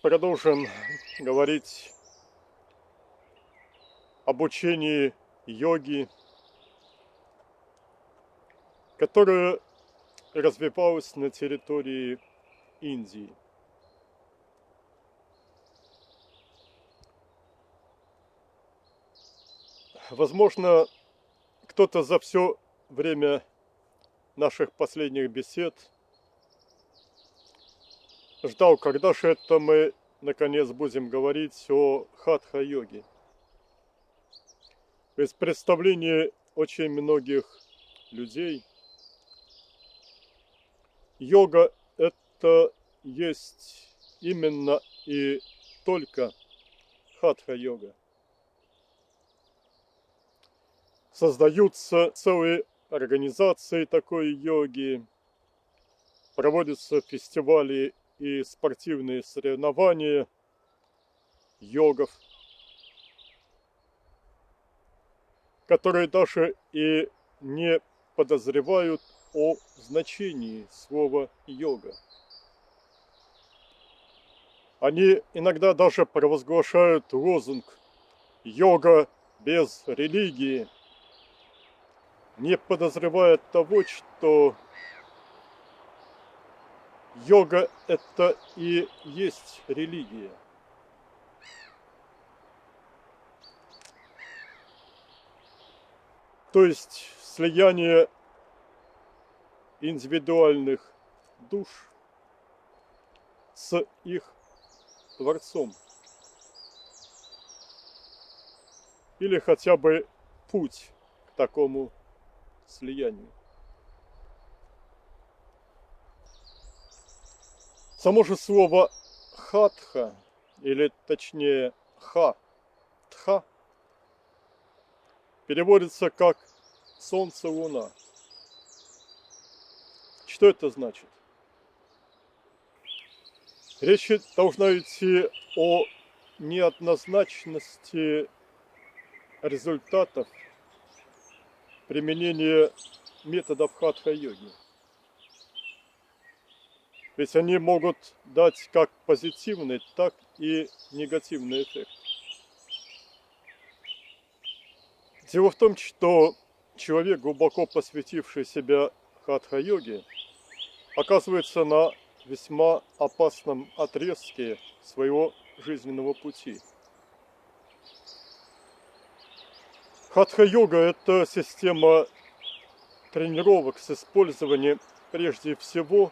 продолжим говорить об учении йоги, которое развивалось на территории Индии. Возможно, кто-то за все время наших последних бесед ждал, когда же это мы наконец будем говорить о хатха-йоге. Из представления очень многих людей йога – это есть именно и только хатха-йога. Создаются целые организации такой йоги, проводятся фестивали и спортивные соревнования йогов, которые даже и не подозревают о значении слова йога. Они иногда даже провозглашают лозунг «Йога без религии», не подозревая того, что йога – это и есть религия. То есть слияние индивидуальных душ с их Творцом. Или хотя бы путь к такому слиянию. Само же слово хатха, или точнее тха, переводится как солнце, луна. Что это значит? Речь должна идти о неоднозначности результатов применения методов хатха-йоги. Ведь они могут дать как позитивный, так и негативный эффект. Дело в том, что человек, глубоко посвятивший себя хатха-йоге, оказывается на весьма опасном отрезке своего жизненного пути. Хатха-йога – это система тренировок с использованием прежде всего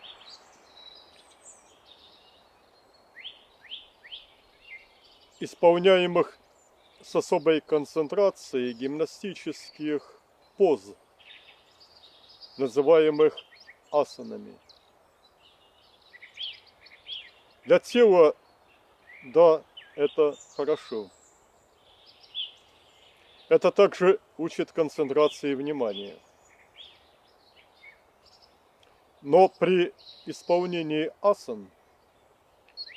исполняемых с особой концентрацией гимнастических поз, называемых асанами. Для тела, да, это хорошо. Это также учит концентрации внимания. Но при исполнении асан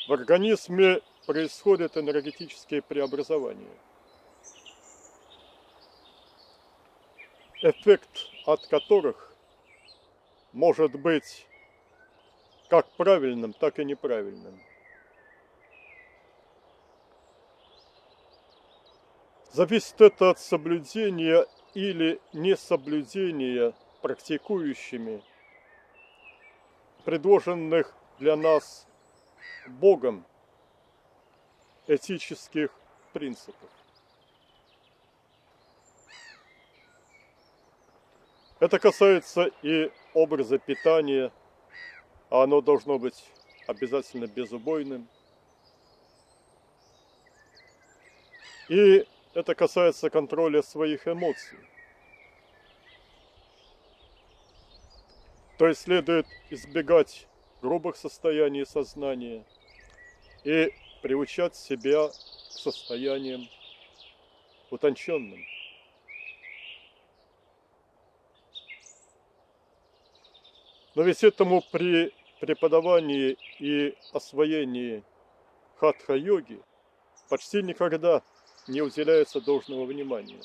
в организме происходят энергетические преобразования, эффект от которых может быть как правильным, так и неправильным. Зависит это от соблюдения или несоблюдения практикующими предложенных для нас Богом этических принципов. Это касается и образа питания, а оно должно быть обязательно безубойным. И это касается контроля своих эмоций. То есть следует избегать грубых состояний сознания и приучать себя к состояниям утонченным. Но ведь этому при преподавании и освоении хатха-йоги почти никогда не уделяется должного внимания.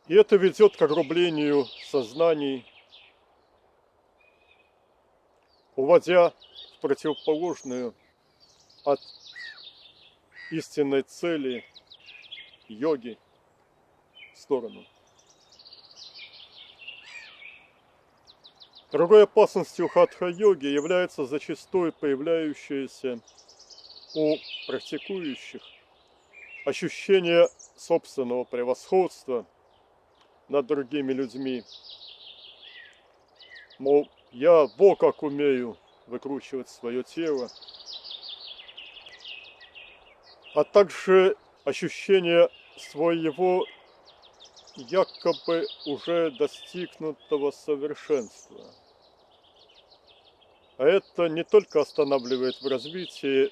И это ведет к огрублению сознаний, уводя в противоположную от истинной цели йоги сторону. Другой опасностью хатха-йоги является зачастую появляющееся у практикующих ощущение собственного превосходства над другими людьми. Мол, я во как умею выкручивать свое тело, а также ощущение своего якобы уже достигнутого совершенства. А это не только останавливает в развитии,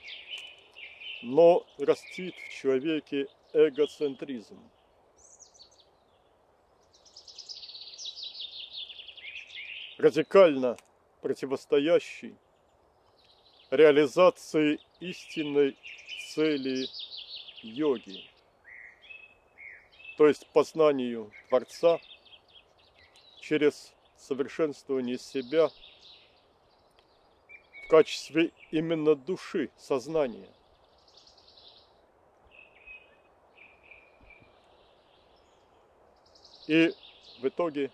но растит в человеке эгоцентризм. Радикально противостоящий реализации истинной цели йоги, то есть познанию Творца через совершенствование себя в качестве именно души, сознания. И в итоге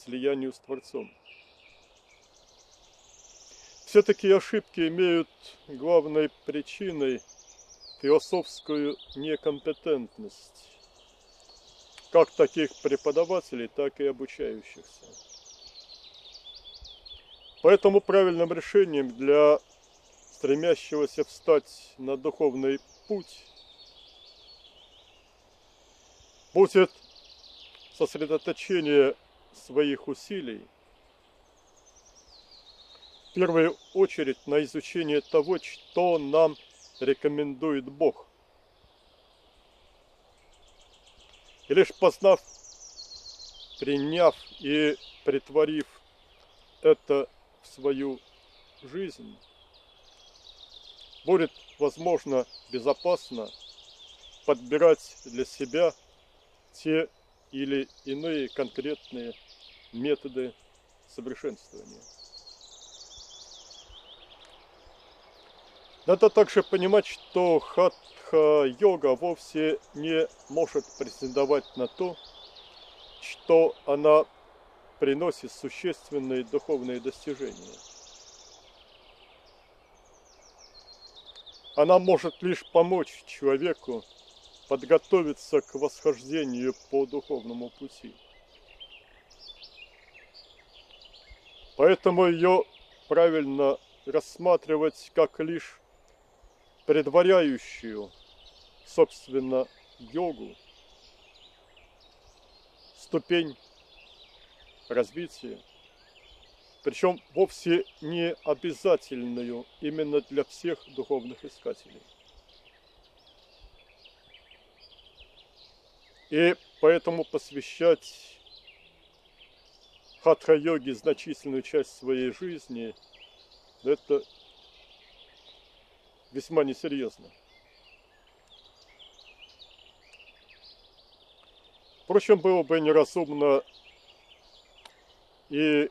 слиянию с Творцом. Все такие ошибки имеют главной причиной философскую некомпетентность как таких преподавателей, так и обучающихся. Поэтому правильным решением для стремящегося встать на духовный путь будет сосредоточение своих усилий в первую очередь на изучение того, что нам рекомендует Бог. И лишь познав, приняв и претворив это в свою жизнь, будет возможно безопасно подбирать для себя те или иные конкретные методы совершенствования. Надо также понимать, что хатха-йога вовсе не может претендовать на то, что она приносит существенные духовные достижения. Она может лишь помочь человеку подготовиться к восхождению по духовному пути. Поэтому ее правильно рассматривать как лишь предваряющую, собственно, йогу, ступень развития, причем вовсе не обязательную именно для всех духовных искателей. И поэтому посвящать хатха-йоге значительную часть своей жизни – это весьма несерьезно. Впрочем, было бы неразумно и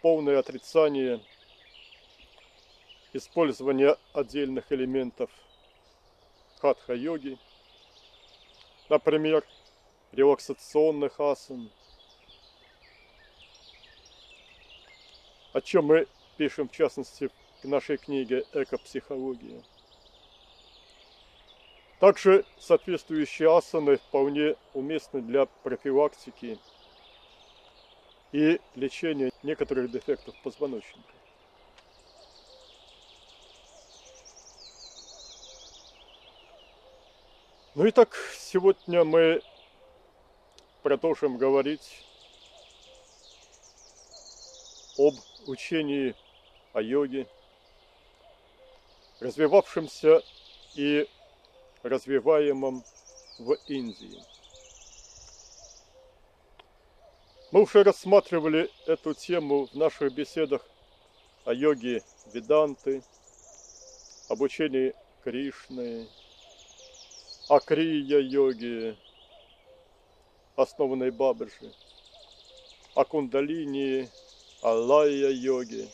полное отрицание использования отдельных элементов хатха-йоги, например, релаксационных асан, о чем мы пишем в частности в нашей книге «Экопсихология». Также соответствующие асаны вполне уместны для профилактики и лечения некоторых дефектов позвоночника. Ну и так, сегодня мы продолжим говорить об учении о йоге, развивавшемся и развиваемом в Индии. Мы уже рассматривали эту тему в наших беседах о йоге Веданты, обучении Кришны, о крия-йоге, основанной Бабаджи, о кундалини алайя-йоги.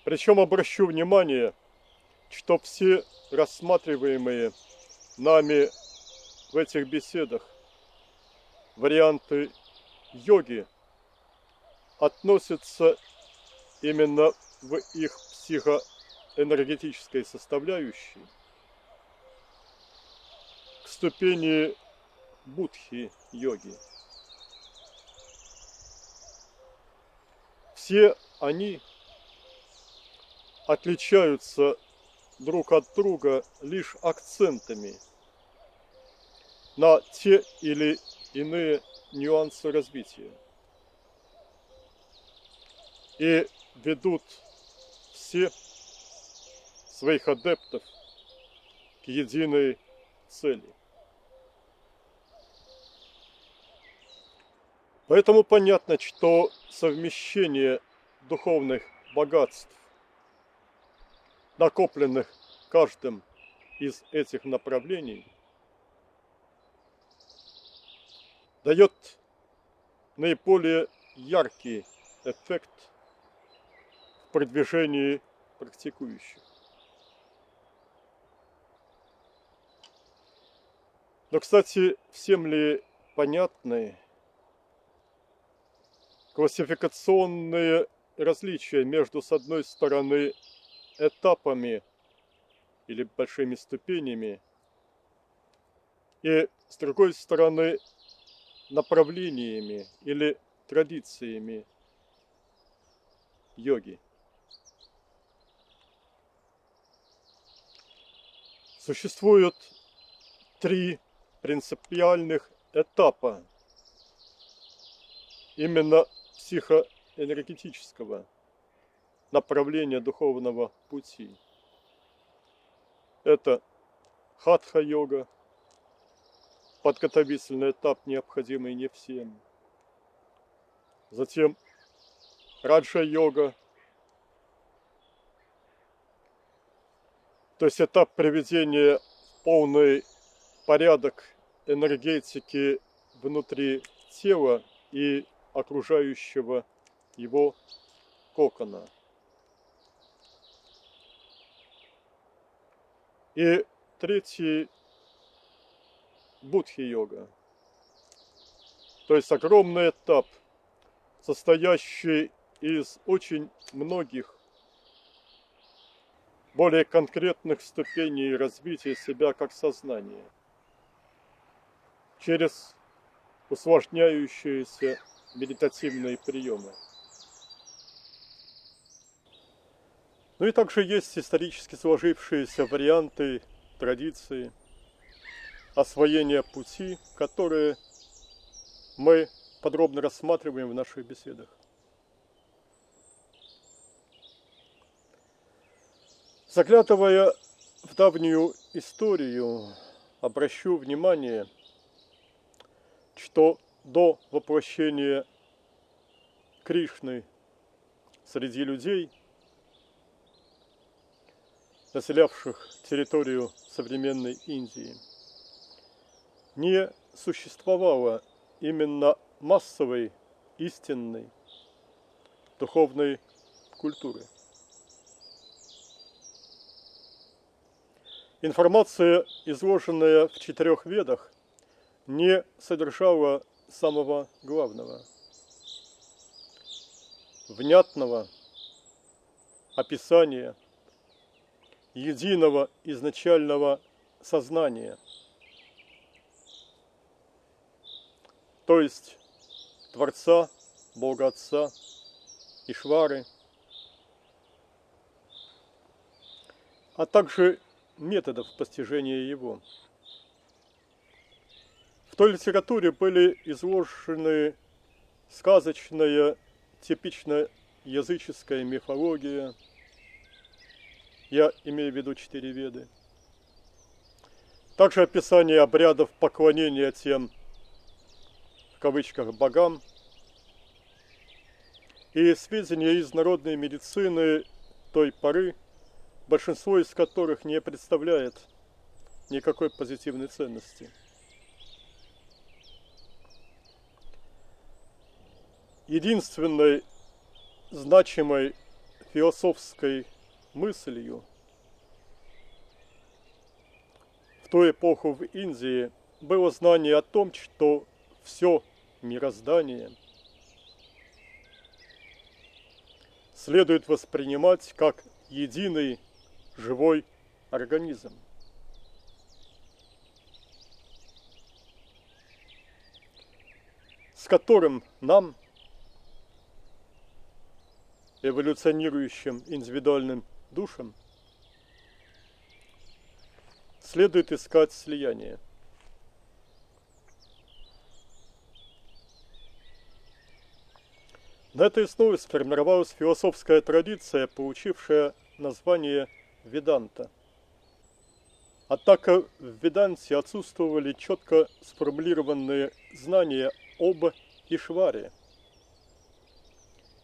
Причем обращу внимание, что все рассматриваемые нами в этих беседах варианты йоги относятся именно в их психоэнергетической составляющей к ступени будхи-йоги. Все они отличаются друг от друга лишь акцентами на те или иные нюансы развития и ведут все своих адептов к единой цели. Поэтому понятно, что совмещение духовных богатств, накопленных каждым из этих направлений, дает наиболее яркий эффект в продвижении практикующих. Но, кстати, всем ли понятны классификационные различия между, с одной стороны, этапами или большими ступенями, и, с другой стороны, направлениями или традициями йоги? Существует 3 принципиальных этапа именно психоэнергетического направления духовного пути. Это хатха-йога, подготовительный этап, необходимый не всем. Затем раджа-йога, то есть этап приведения в полный порядок энергетики внутри тела и окружающего его кокона. И третий – будхи-йога, то есть огромный этап, состоящий из очень многих более конкретных ступеней развития себя как сознания через усложняющиеся медитативные приемы. Ну и также есть исторически сложившиеся варианты, традиции освоения пути, которые мы подробно рассматриваем в наших беседах. Заглядывая в давнюю историю, обращу внимание, что до воплощения Кришны среди людей, населявших территорию современной Индии, не существовало именно массовой, истинной духовной культуры. Информация, изложенная в 4 ведах, не содержала самого главного – внятного описания единого изначального сознания, то есть Творца, Бога Отца, Ишвары, а также методов постижения его. В той литературе были изложены сказочная, типично языческая мифология, я имею в виду 4 веды, также описание обрядов поклонения тем, в кавычках, богам, и сведения из народной медицины той поры, большинство из которых не представляет никакой позитивной ценности. единственной значимой философской мыслью в ту эпоху в Индии было знание о том, что все мироздание следует воспринимать как единый живой организм. С которым нам, эволюционирующим индивидуальным душам, следует искать слияние. На этой основе сформировалась философская традиция, получившая название Веданта. Однако в Веданте отсутствовали четко сформулированные знания об Ишваре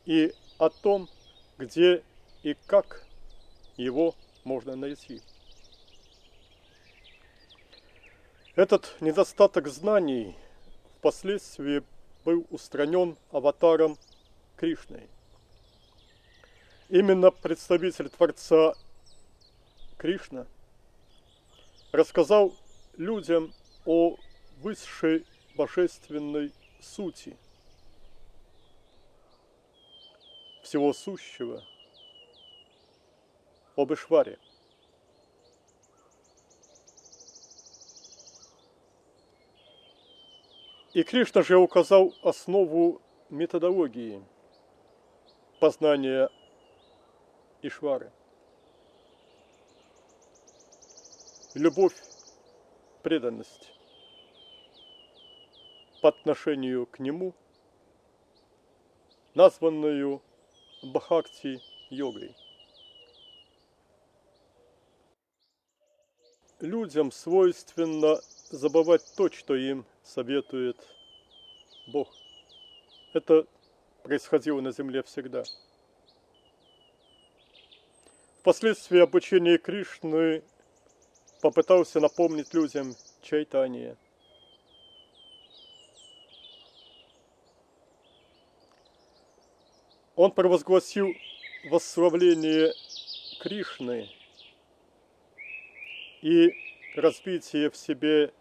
и о том, где и как его можно найти. Этот недостаток знаний впоследствии был устранен аватаром Кришной. Именно представитель Творца Кришна рассказал людям о высшей божественной сути всего сущего, об Ишваре. И Кришна же указал основу методологии познания Ишвары. Любовь, преданность по отношению к Нему, названную Бхакти-йогой. Людям свойственно забывать то, что им советует Бог. Это происходило на земле всегда. Впоследствии обучение Кришны попытался напомнить людям Чайтанья. Он провозгласил восславление Кришны и развитие в себе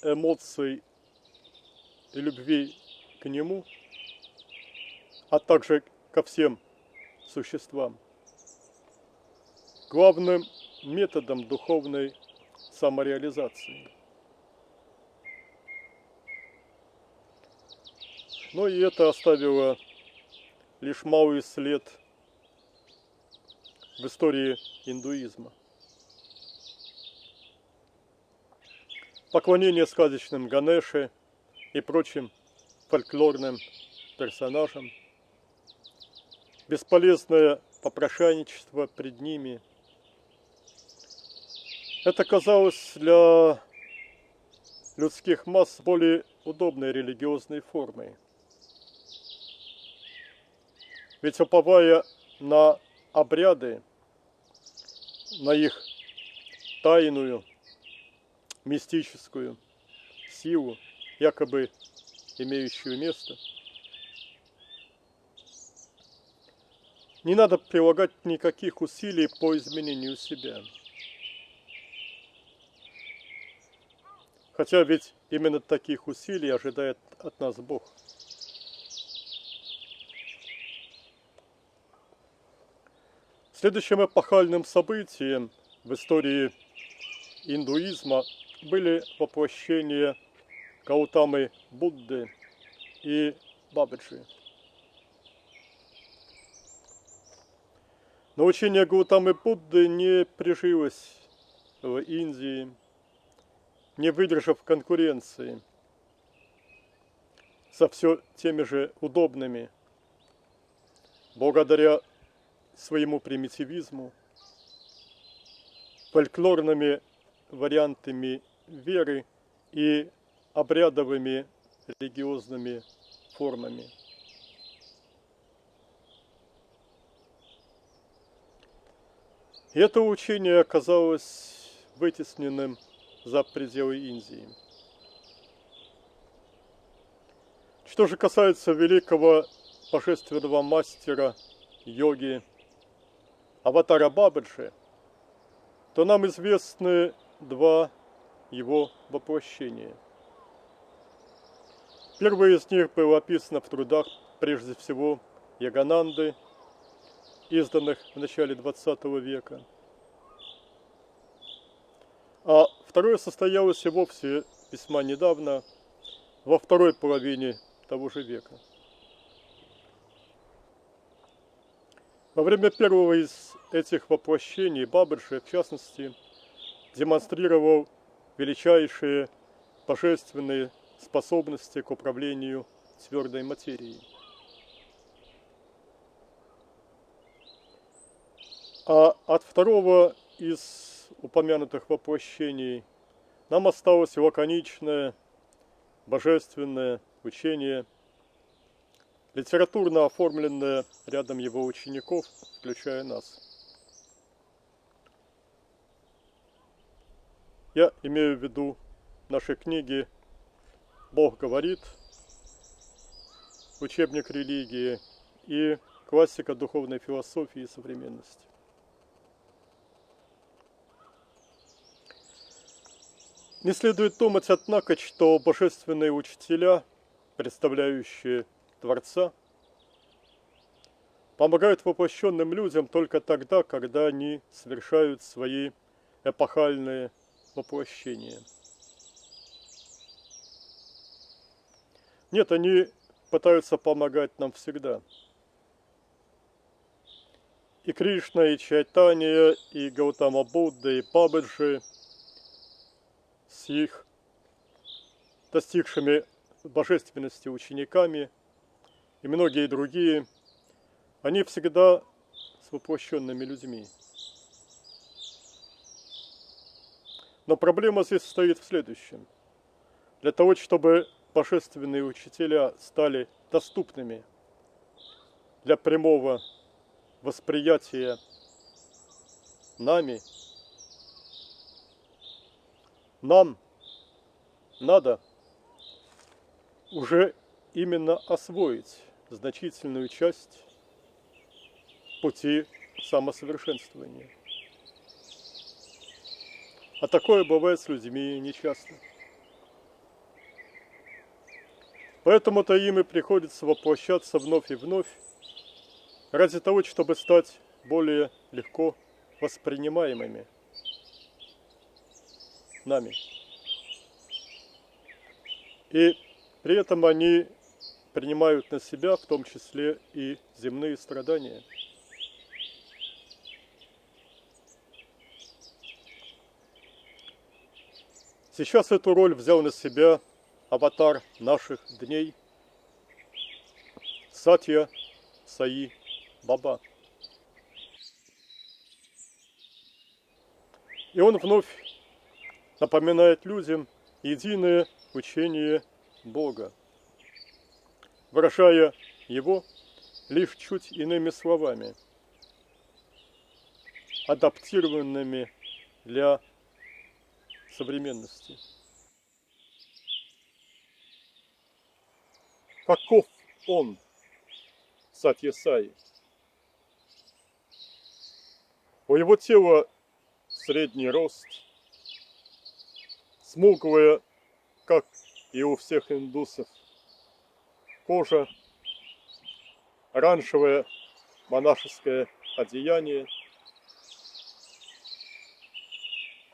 эмоций и любви к Нему, а также ко всем существам, главным методом духовной самореализации. Но и это оставило лишь малый след в истории индуизма. Поклонение сказочным Ганеше и прочим фольклорным персонажам, бесполезное попрошайничество пред ними. Это казалось для людских масс более удобной религиозной формой. Ведь уповая на обряды, на их тайную, мистическую силу, якобы имеющую место, не надо прилагать никаких усилий по изменению себя. Хотя ведь именно таких усилий ожидает от нас Бог. Следующим эпохальным событием в истории индуизма были воплощения Гаутамы Будды и Бабаджи. Но учение Гаутамы Будды не прижилось в Индии, не выдержав конкуренции со все теми же удобными, благодаря своему примитивизму, фольклорными вариантами веры и обрядовыми религиозными формами. И это учение оказалось вытесненным за пределы Индии. Что же касается великого божественного мастера йоги Аватара Бабаджи, то нам известны два его воплощения. Первое из них было описано в трудах, прежде всего, Ягананды, изданных в начале XX века. А второе состоялось и вовсе весьма недавно, во второй половине того же века. Во время первого из этих воплощений Бабаджи, в частности, демонстрировал величайшие божественные способности к управлению твердой материей. А от второго из упомянутых воплощений нам осталось лаконичное божественное учение, литературно оформленное рядом его учеников, включая нас. Я имею в виду наши книги «Бог говорит», учебник религии и классика духовной философии и современности. Не следует думать, однако, что божественные учителя, представляющие Творца, помогают воплощенным людям только тогда, когда они совершают свои эпохальные воплощения. Нет, они пытаются помогать нам всегда. И Кришна, и Чайтанья, и Гаутама Будда, и Бабаджи с их достигшими божественности учениками и многие другие, они всегда с воплощенными людьми. Но проблема здесь состоит в следующем. Для того, чтобы божественные учителя стали доступными для прямого восприятия нами, нам надо уже именно освоить значительную часть пути самосовершенствования. А такое бывает с людьми нечасто. Поэтому-то им и приходится воплощаться вновь и вновь, ради того, чтобы стать более легко воспринимаемыми нами. И при этом они принимают на себя в том числе и земные страдания. Сейчас эту роль взял на себя аватар наших дней Сатья Саи Баба. И он вновь напоминает людям единое учение Бога, выражая его лишь чуть иными словами, адаптированными для современности. Каков он, Сатья Саи? У его тела средний рост, смуглая, как и у всех индусов, кожа, оранжевое монашеское одеяние.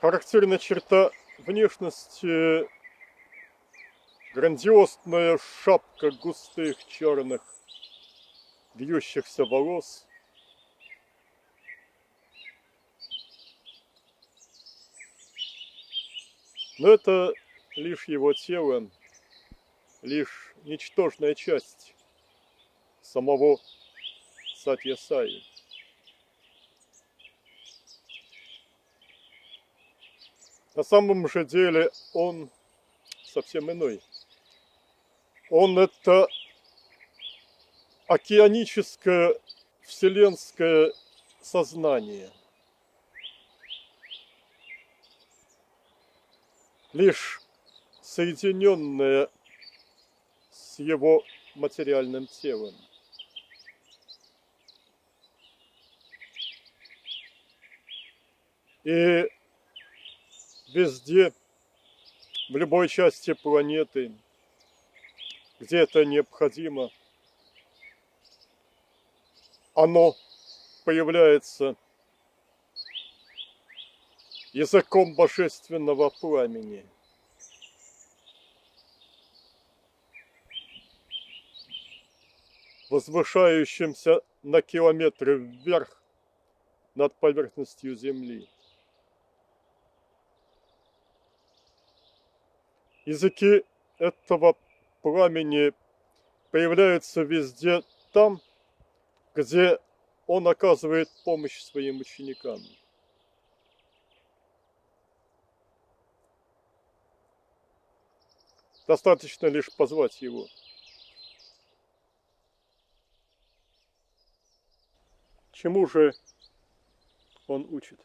Характерная черта внешности — грандиозная шапка густых черных вьющихся волос, но это лишь его тело, лишь ничтожная часть самого Сатья Саи. На самом же деле он совсем иной. Он — это океаническое вселенское сознание. Лишь соединенное с его материальным телом. И везде, в любой части планеты, где это необходимо, оно появляется языком божественного пламени. Возвышающимся на километры вверх над поверхностью Земли. Языки этого пламени появляются везде там, где он оказывает помощь своим ученикам. Достаточно лишь позвать его. Чему же он учит?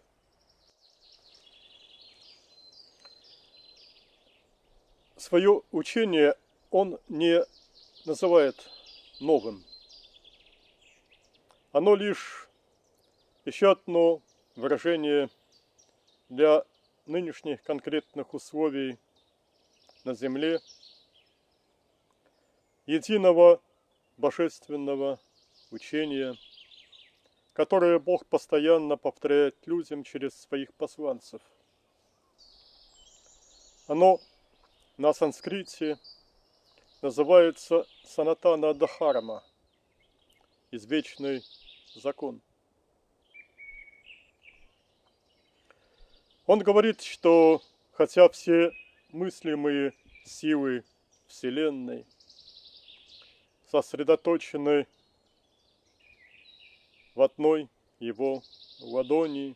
Свое учение он не называет новым. Оно лишь еще одно выражение для нынешних конкретных условий на земле единого божественного учения, которое Бог постоянно повторяет людям через своих посланцев. Оно на санскрите называется Санатана Дхарма, извечный закон. Он говорит, что хотя все мыслимые силы Вселенной сосредоточены в одной его ладони,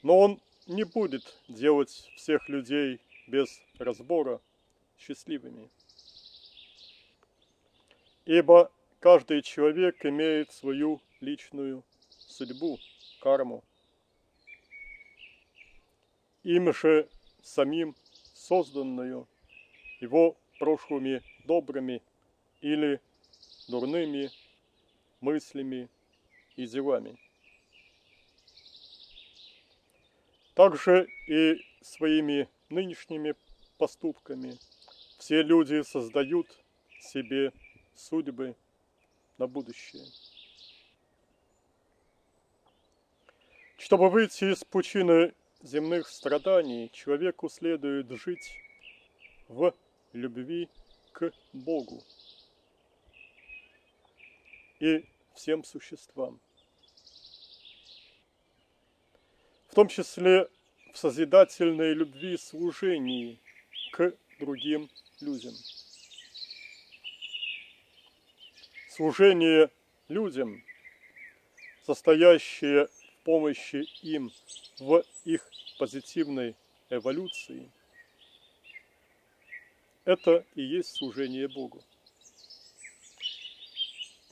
но он не будет делать всех людей без разбора счастливыми. Ибо каждый человек имеет свою личную судьбу, карму. Им же самим созданную его прошлыми добрыми или дурными мыслями и делами. Также и своими нынешними поступками все люди создают себе судьбы на будущее. Чтобы выйти из пучины земных страданий, человеку следует жить в любви к Богу и всем существам, в том числе в созидательной любви и служении к другим людям. Служение людям, состоящее в помощи им в их позитивной эволюции, это и есть служение Богу.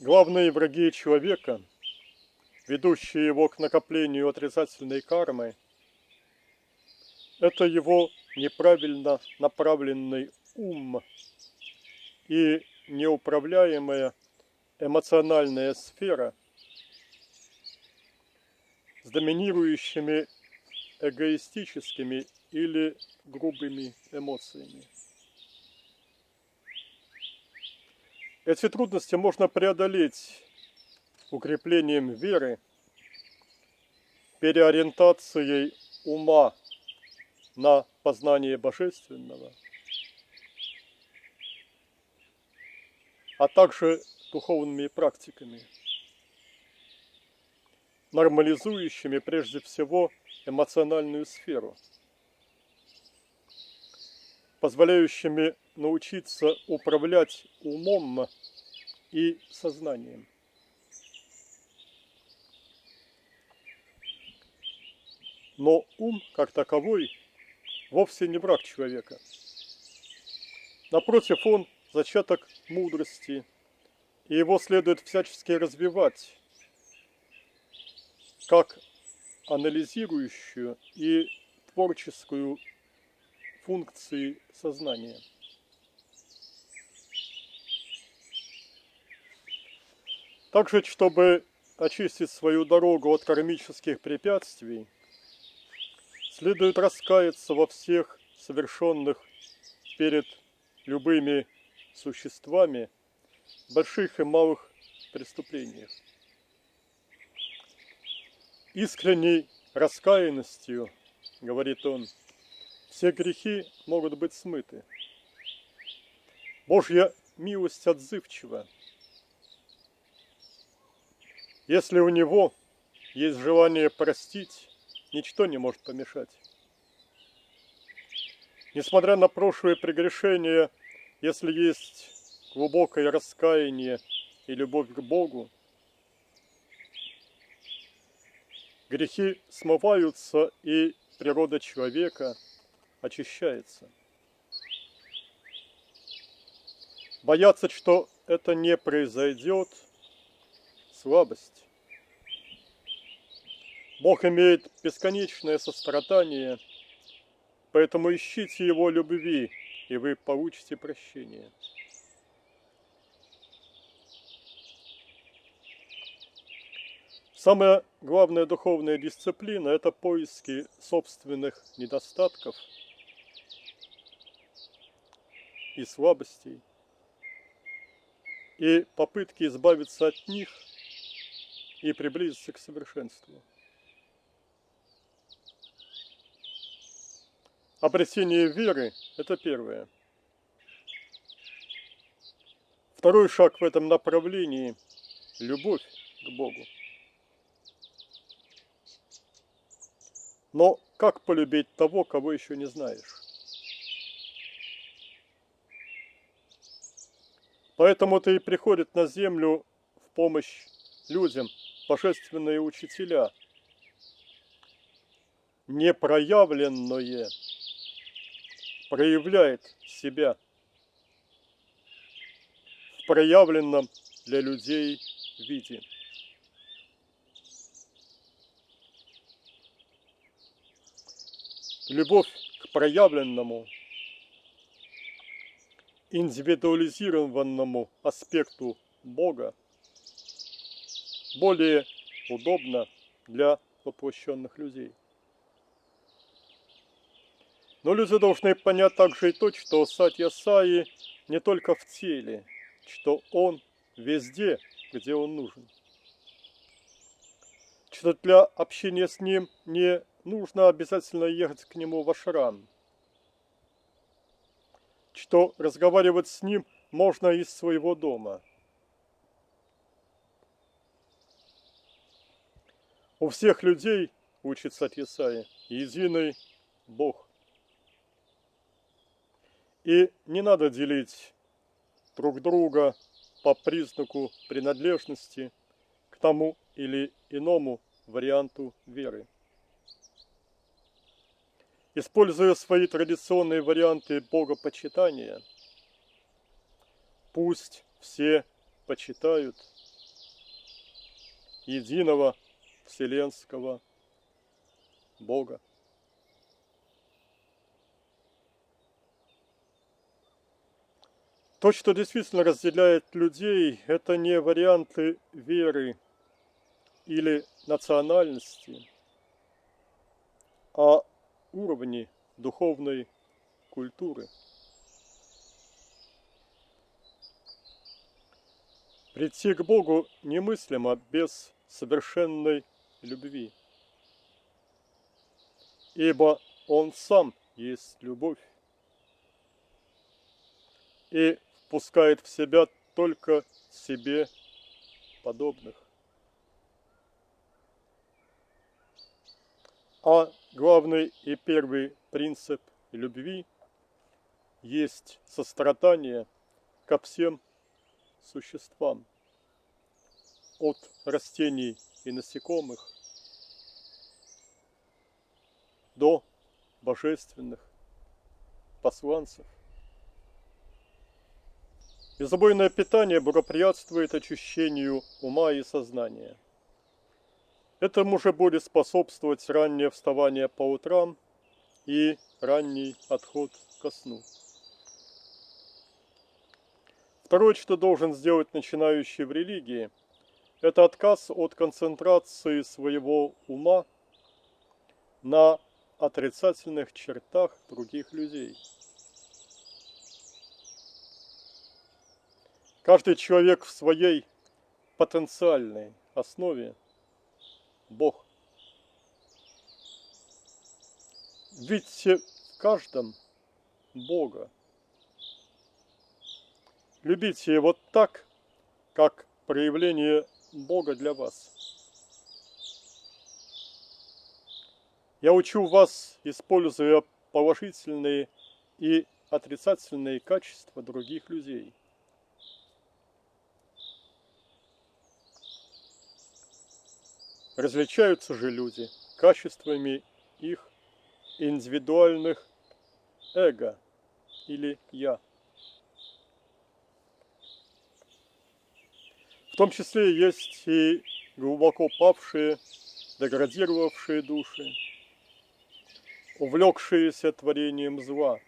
Главные враги человека, ведущие его к накоплению отрицательной кармы, это его неправильно направленный ум и неуправляемая эмоциональная сфера с доминирующими эгоистическими или грубыми эмоциями. Эти трудности можно преодолеть укреплением веры, переориентацией ума на познание божественного, а также духовными практиками, нормализующими прежде всего эмоциональную сферу, позволяющими научиться управлять умом и сознанием. Но ум, как таковой, вовсе не враг человека. Напротив, он зачаток мудрости, и его следует всячески развивать, как анализирующую и творческую функции сознания. Также, чтобы очистить свою дорогу от кармических препятствий, следует раскаяться во всех совершенных перед любыми существами больших и малых преступлениях. Искренней раскаянностью, говорит он, все грехи могут быть смыты. Божья милость отзывчива. Если у него есть желание простить, ничто не может помешать. Несмотря на прошлые прегрешения, если есть глубокое раскаяние и любовь к Богу, грехи смываются, и природа человека очищается. Бояться, что это не произойдет, слабость. Бог имеет бесконечное сострадание, поэтому ищите Его любви, и вы получите прощение. Самая главная духовная дисциплина – это поиски собственных недостатков и слабостей, и попытки избавиться от них и приблизиться к совершенству. Обретение веры – это первое. Второй шаг в этом направлении – любовь к Богу. Но как полюбить того, кого еще не знаешь? Поэтому-то и приходят на землю в помощь людям божественные учителя. Непроявленное проявляет себя в проявленном для людей виде. Любовь к проявленному, индивидуализированному аспекту Бога более удобна для воплощенных людей. Но люди должны понять также и то, что Сатья Саи не только в теле, что он везде, где он нужен. Что для общения с ним не нужно обязательно ехать к нему в ашрам. Что разговаривать с ним можно из своего дома. У всех людей, учит Сатья Саи, единый Бог. И не надо делить друг друга по признаку принадлежности к тому или иному варианту веры. Используя свои традиционные варианты богопочитания, пусть все почитают единого вселенского Бога. То, что действительно разделяет людей, это не варианты веры или национальности, а уровни духовной культуры. Прийти к Богу немыслимо без совершенной любви, ибо Он сам есть любовь и впускает в себя только себе подобных. А главный и первый принцип любви есть сострадание ко всем существам, от растений и насекомых до божественных посланцев. Беззабойное питание благоприятствует очищению ума и сознания. Этому же будет способствовать раннее вставание по утрам и ранний отход ко сну. Второе, что должен сделать начинающий в религии, это отказ от концентрации своего ума на отрицательных чертах других людей. Каждый человек в своей потенциальной основе Бог. Видите в каждом Бога. Любите его так, как проявление Бога для вас. Я учу вас, используя положительные и отрицательные качества других людей. Различаются же люди качествами их индивидуальных эго или «я». В том числе есть и глубоко павшие, деградировавшие души, увлекшиеся творением зла.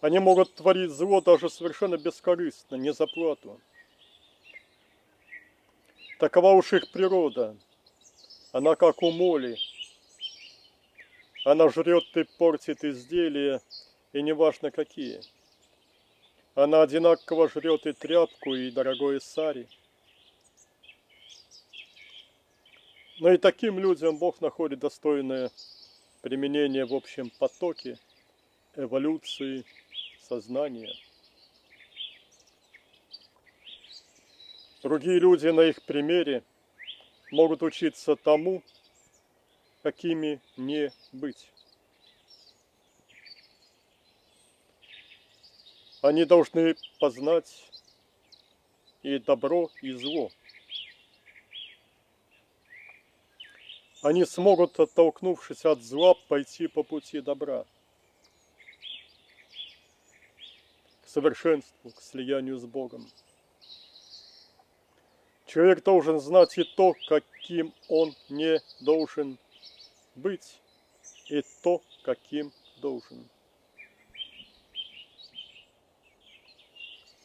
Они могут творить зло даже совершенно бескорыстно, не за плату. Такова уж их природа. Она как у моли. Она жрет и портит изделия, и неважно какие. Она одинаково жрет и тряпку, и дорогое сари. Но и таким людям Бог находит достойное применение в общем потоке эволюции сознания. Другие люди на их примере могут учиться тому, какими не быть. Они должны познать и добро, и зло. Они смогут, оттолкнувшись от зла, пойти по пути добра, к совершенству, к слиянию с Богом. Человек должен знать и то, каким он не должен быть, и то, каким должен.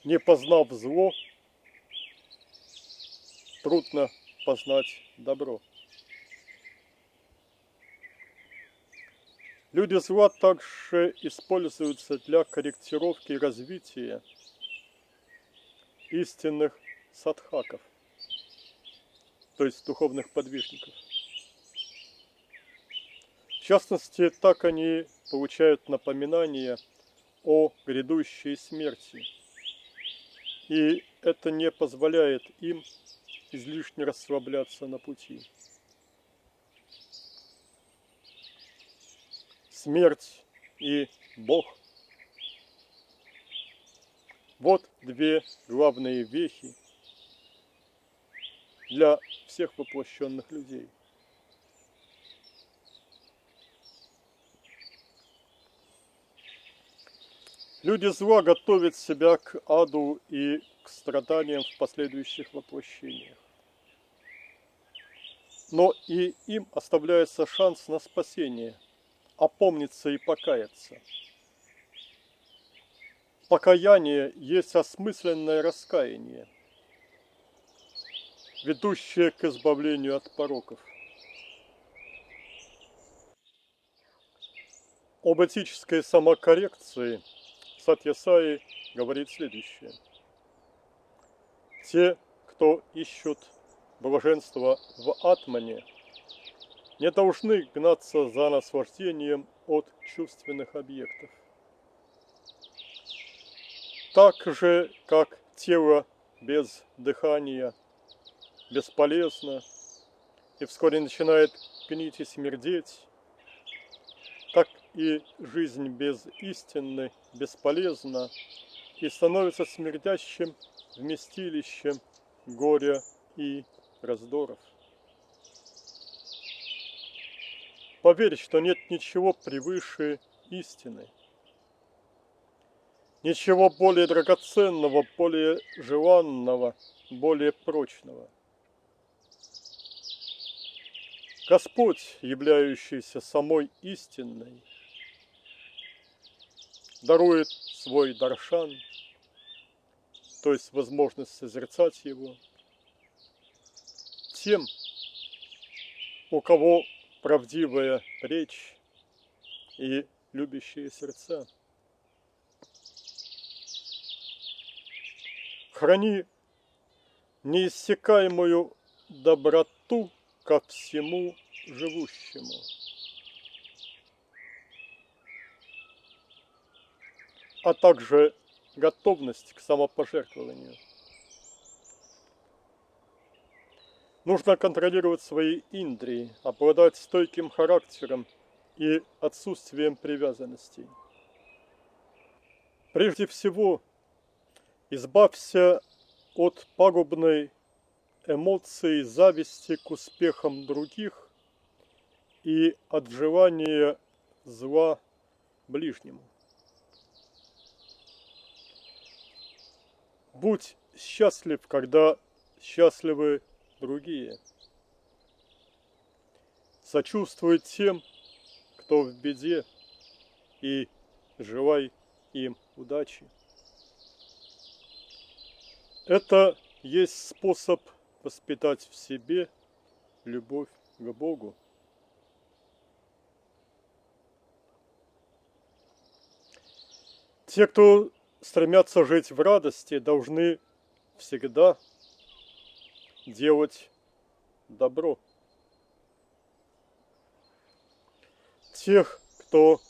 Не познав зло, трудно познать добро. Люди зла также используются для корректировки и развития истинных садхаков, то есть духовных подвижников. В частности, так они получают напоминание о грядущей смерти. И это не позволяет им излишне расслабляться на пути. Смерть и Бог – вот две главные вехи для всех воплощенных людей. Люди зла готовят себя к аду и к страданиям в последующих воплощениях. Но и им оставляется шанс на спасение, опомниться и покаяться. Покаяние есть осмысленное раскаяние, ведущее к избавлению от пороков. Об этической самокоррекции Сатья-Саи говорит следующее. Те, кто ищут блаженство в атмане, не должны гнаться за наслаждением от чувственных объектов. Так же, как тело без дыхания бесполезно и вскоре начинает гнить и смердеть, так и жизнь без истины бесполезна и становится смердящим вместилищем горя и раздоров. Поверь, что нет ничего превыше истины, ничего более драгоценного, более желанного, более прочного. Господь, являющийся самой истинной, дарует свой даршан, то есть возможность созерцать его, тем, у кого правдивая речь и любящие сердца. Храни неиссякаемую доброту ко всему живущему. А также готовность к самопожертвованию. Нужно контролировать свои индрии, обладать стойким характером и отсутствием привязанностей. Прежде всего, избавься от пагубной эмоции зависти к успехам других и от желания зла ближнему. Будь счастлив, когда счастливы другие. Сочувствуй тем, кто в беде, и желай им удачи. Это есть способ воспитать в себе любовь к Богу. Те, кто стремятся жить в радости, должны всегда делать добро. Тех, кто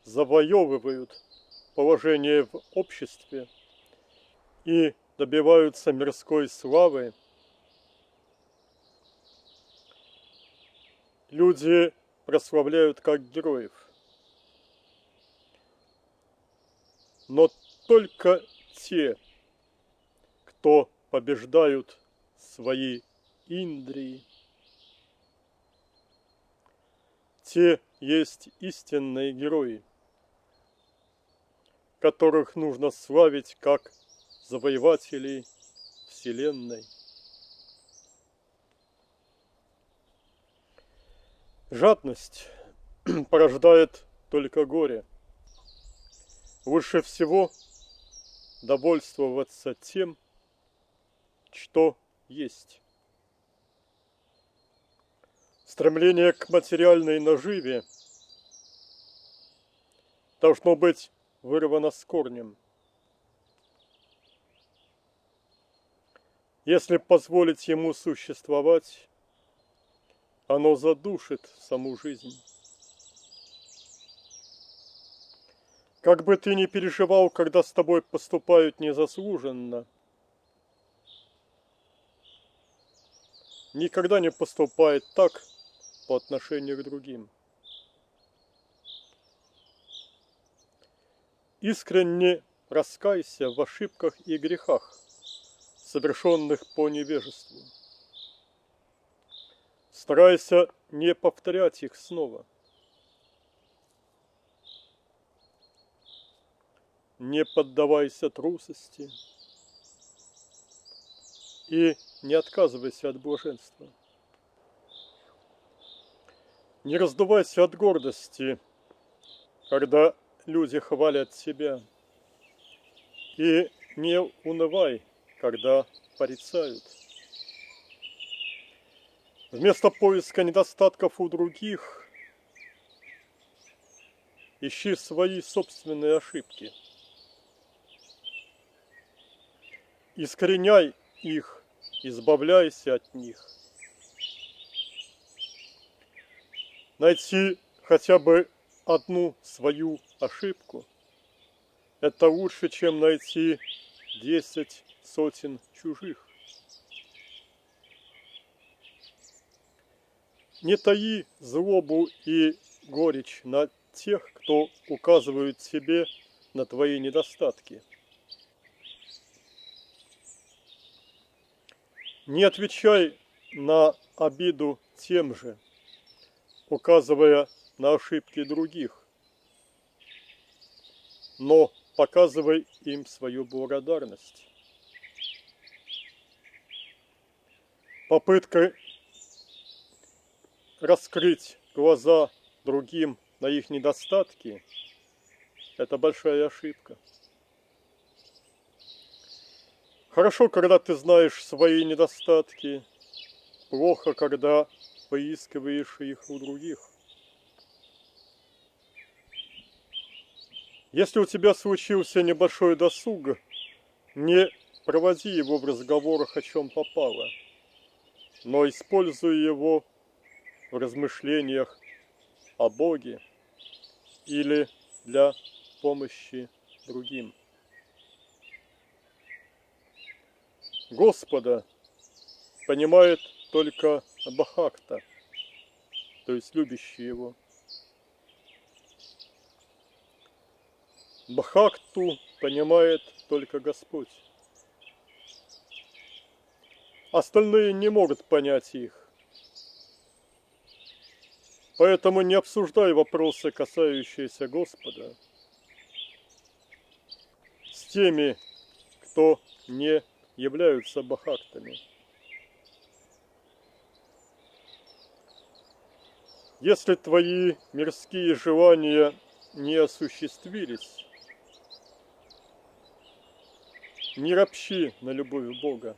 завоевывают положение в обществе и добиваются мирской славы, люди прославляют как героев. Но только те, кто побеждают свои индрии, те есть истинные герои, которых нужно славить как завоевателей Вселенной. Жадность порождает только горе. Лучше всего довольствоваться тем, что есть. Стремление к материальной наживе должно быть вырвано с корнем. Если позволить ему существовать, оно задушит саму жизнь. Как бы ты ни переживал, когда с тобой поступают незаслуженно, никогда не поступает так по отношению к другим. Искренне раскайся в ошибках и грехах, совершенных по невежеству. Старайся не повторять их снова. Не поддавайся трусости и не отказывайся от блаженства. Не раздувайся от гордости, когда люди хвалят тебя, и не унывай, когда порицают. Вместо поиска недостатков у других ищи свои собственные ошибки. Искореняй их, избавляйся от них. Найти хотя бы одну свою ошибку – это лучше, чем найти 10 сотен чужих. Не таи злобу и горечь на тех, кто указывает тебе на твои недостатки. Не отвечай на обиду тем же, указывая на ошибки других, но показывай им свою благодарность. Попытка раскрыть глаза другим на их недостатки – это большая ошибка. Хорошо, когда ты знаешь свои недостатки, плохо, когда выискиваешь их у других. Если у тебя случился небольшой досуг, не проводи его в разговорах о чем попало, но используй его в размышлениях о Боге или для помощи другим. Господа понимает только Бхакта, то есть любящий его. Бхакту понимает только Господь. Остальные не могут понять их. Поэтому не обсуждай вопросы, касающиеся Господа, с теми, кто не являются бхактами. Если твои мирские желания не осуществились, не ропщи на любовь Бога.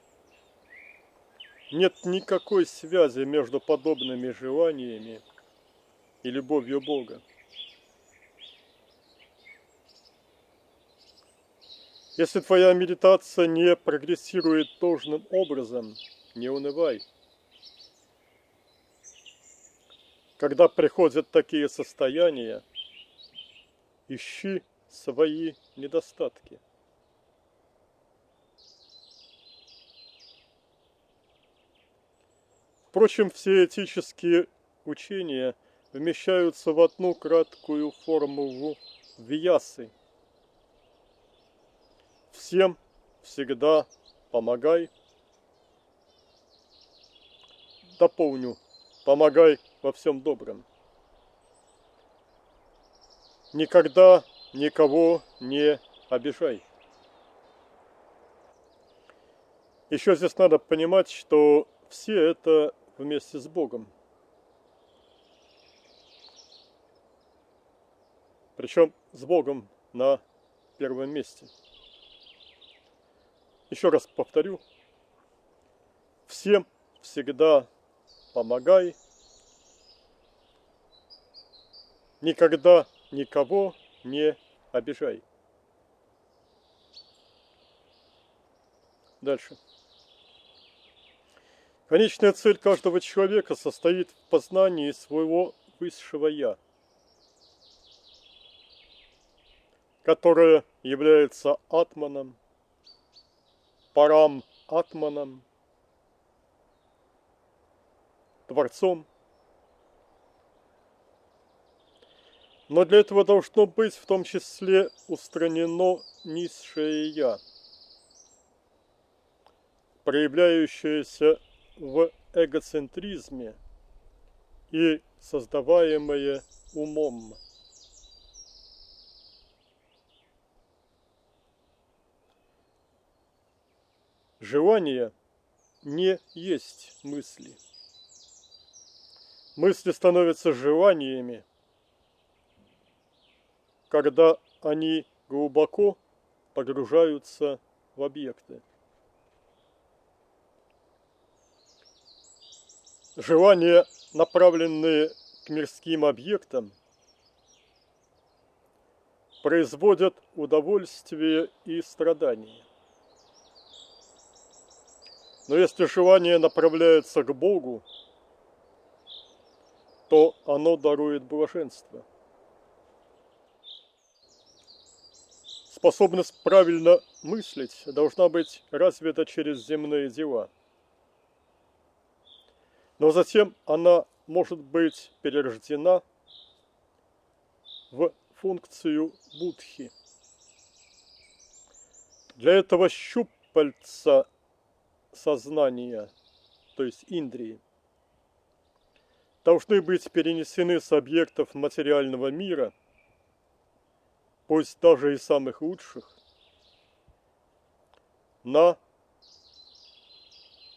Нет никакой связи между подобными желаниями и любовью Бога. Если твоя медитация не прогрессирует должным образом, не унывай. Когда приходят такие состояния, ищи свои недостатки. Впрочем, все этические учения вмещаются в одну краткую формулу вьясы. Всем всегда помогай. Дополню, помогай во всем добром. Никогда никого не обижай. Еще здесь надо понимать, что все это вместе с Богом. Причем с Богом на первом месте. Еще раз повторю. Всем всегда помогай. Никогда никого не обижай. Дальше. Конечная цель каждого человека состоит в познании своего высшего «Я», которое является атманом, парам атманом, Творцом. Но для этого должно быть в том числе устранено низшее «Я», проявляющееся в эгоцентризме и создаваемое умом. Желание не есть мысли. Мысли становятся желаниями, когда они глубоко погружаются в объекты. Желания, направленные к мирским объектам, производят удовольствие и страдания. Но если желание направляется к Богу, то оно дарует блаженство. Способность правильно мыслить должна быть развита через земные дела. Но затем она может быть перерождена в функцию будхи. Для этого щупальца сознания, то есть индрии, должны быть перенесены с объектов материального мира, пусть даже и самых лучших, на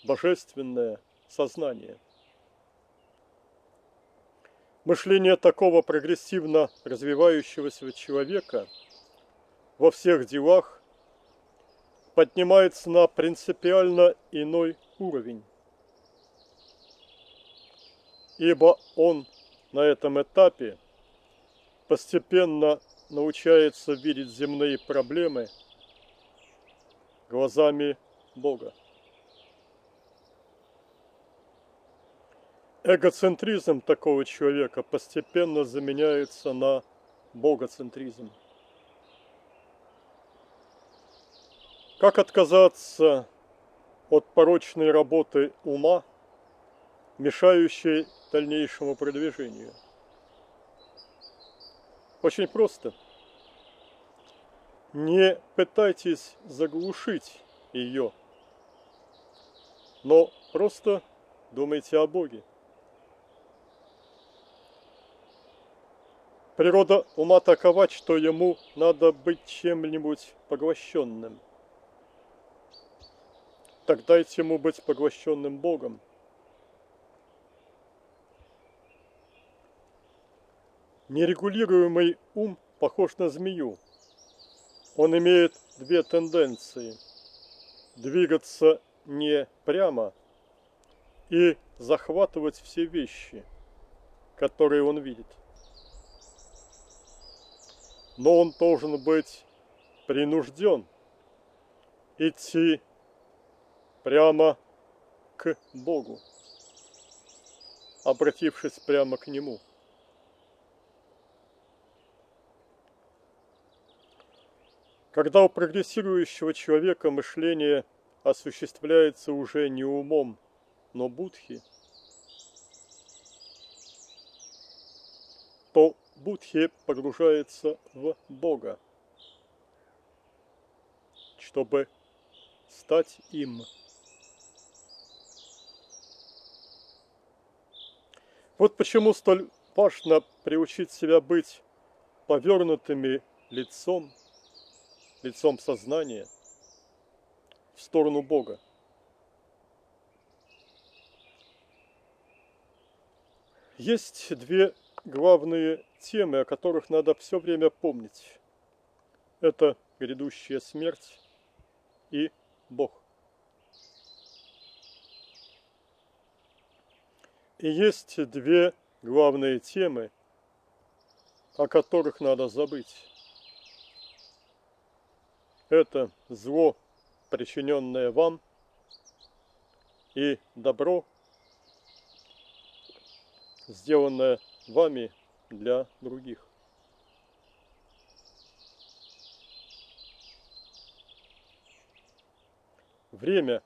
божественное сознание. Мышление такого прогрессивно развивающегося человека во всех делах поднимается на принципиально иной уровень, ибо он на этом этапе постепенно научается видеть земные проблемы глазами Бога. Эгоцентризм такого человека постепенно заменяется на богоцентризм. Как отказаться от порочной работы ума, мешающей дальнейшему продвижению? Очень просто. Не пытайтесь заглушить ее, но просто думайте о Боге. Природа ума такова, что ему надо быть чем-нибудь поглощенным. Так дайте ему быть поглощенным Богом. Нерегулируемый ум похож на змею. Он имеет две тенденции: двигаться не прямо и захватывать все вещи, которые он видит. Но он должен быть принужден идти прямо к Богу, обратившись прямо к Нему. Когда у прогрессирующего человека мышление осуществляется уже не умом, но будхи, то будхи погружается в Бога, чтобы стать им. Вот почему столь важно приучить себя быть повернутыми лицом сознания в сторону Бога. Есть две главные темы, о которых надо все время помнить. Это грядущая смерть и Бог. И есть две главные темы, о которых надо забыть. Это зло, причиненное вам, и добро, сделанное вами для других. Время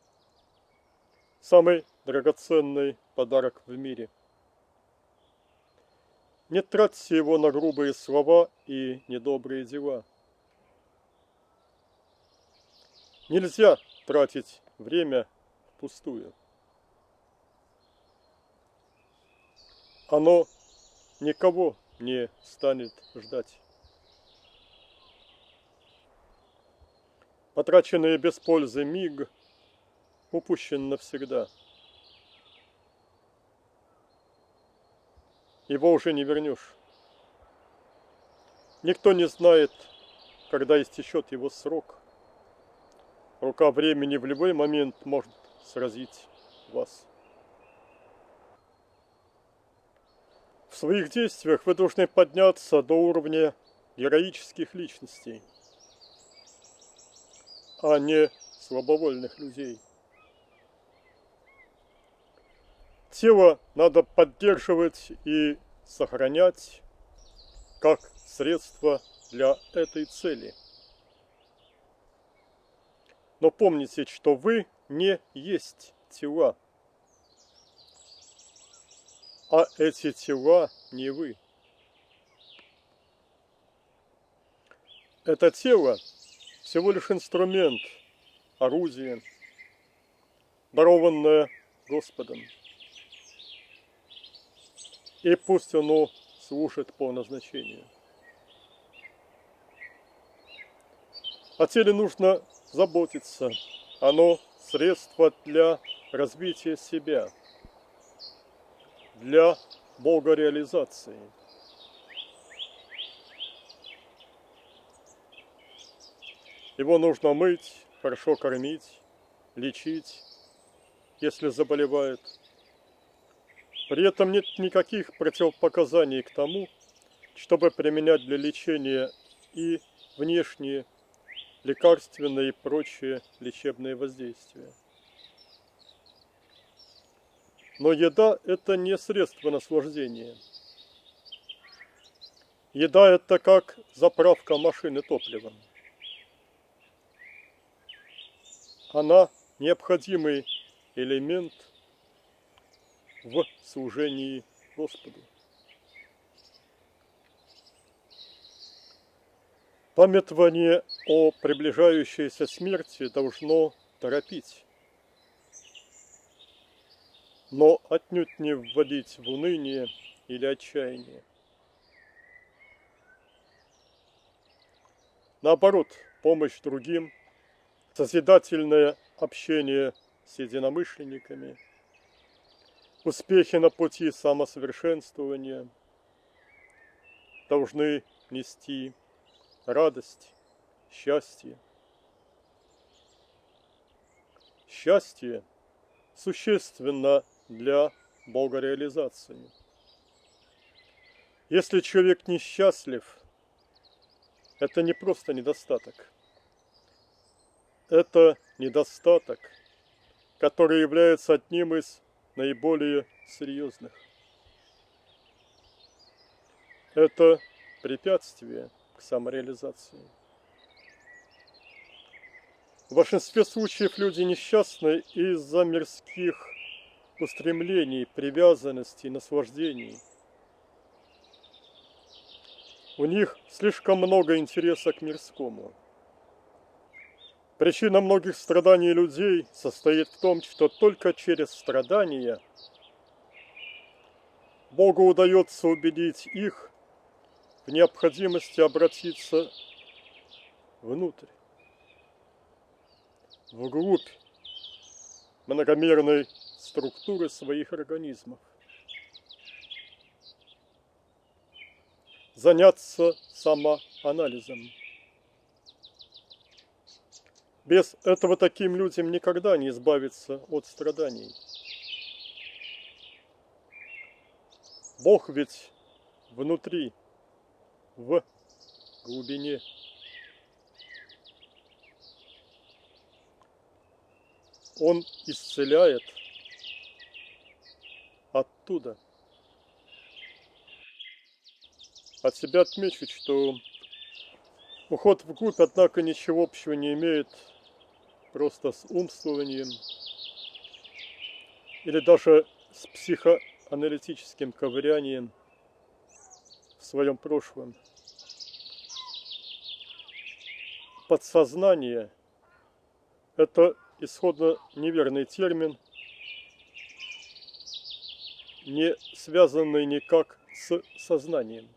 – самый драгоценный подарок в мире. Не тратьте его на грубые слова и недобрые дела. Нельзя тратить время впустую. Оно никого не станет ждать. Потраченный без пользы миг упущен навсегда. Его уже не вернешь. Никто не знает, когда истечет его срок. Рука времени в любой момент может сразить вас. В своих действиях вы должны подняться до уровня героических личностей, а не слабовольных людей. Тело надо поддерживать и сохранять как средство для этой цели. Но помните, что вы не есть тела, а эти тела не вы. Это тело всего лишь инструмент, орудие, дарованное Господом. И пусть оно служит по назначению. О теле нужно заботиться. Оно средство для развития себя, для богореализации. Его нужно мыть, хорошо кормить, лечить, если заболевает. При этом нет никаких противопоказаний к тому, чтобы применять для лечения и внешние лекарственные и прочие лечебные воздействия. Но еда – это не средство наслаждения. Еда – это как заправка машины топливом. Она необходимый элемент в служении Господу. Памятование о приближающейся смерти должно торопить, но отнюдь не вводить в уныние или отчаяние. Наоборот, помощь другим, созидательное общение с единомышленниками, успехи на пути самосовершенствования должны нести радость, счастье. Счастье существенно для богореализации. Если человек несчастлив, это не просто недостаток. Это недостаток, который является одним из наиболее серьезных. Это препятствие к самореализации. В большинстве случаев люди несчастны из-за мирских устремлений, привязанностей, наслаждений. У них слишком много интереса к мирскому. Причина многих страданий людей состоит в том, что только через страдания Богу удается убедить их в необходимости обратиться внутрь, вглубь многомерной структуры своих организмов. Заняться самоанализом. Без этого таким людям никогда не избавиться от страданий. Бог ведь внутри, в глубине. Он исцеляет оттуда. От себя отмечу, что уход вглубь, однако, ничего общего не имеет просто с умствованием или даже с психоаналитическим ковырянием в своем прошлом. Подсознание – это исходно неверный термин, не связанный никак с сознанием.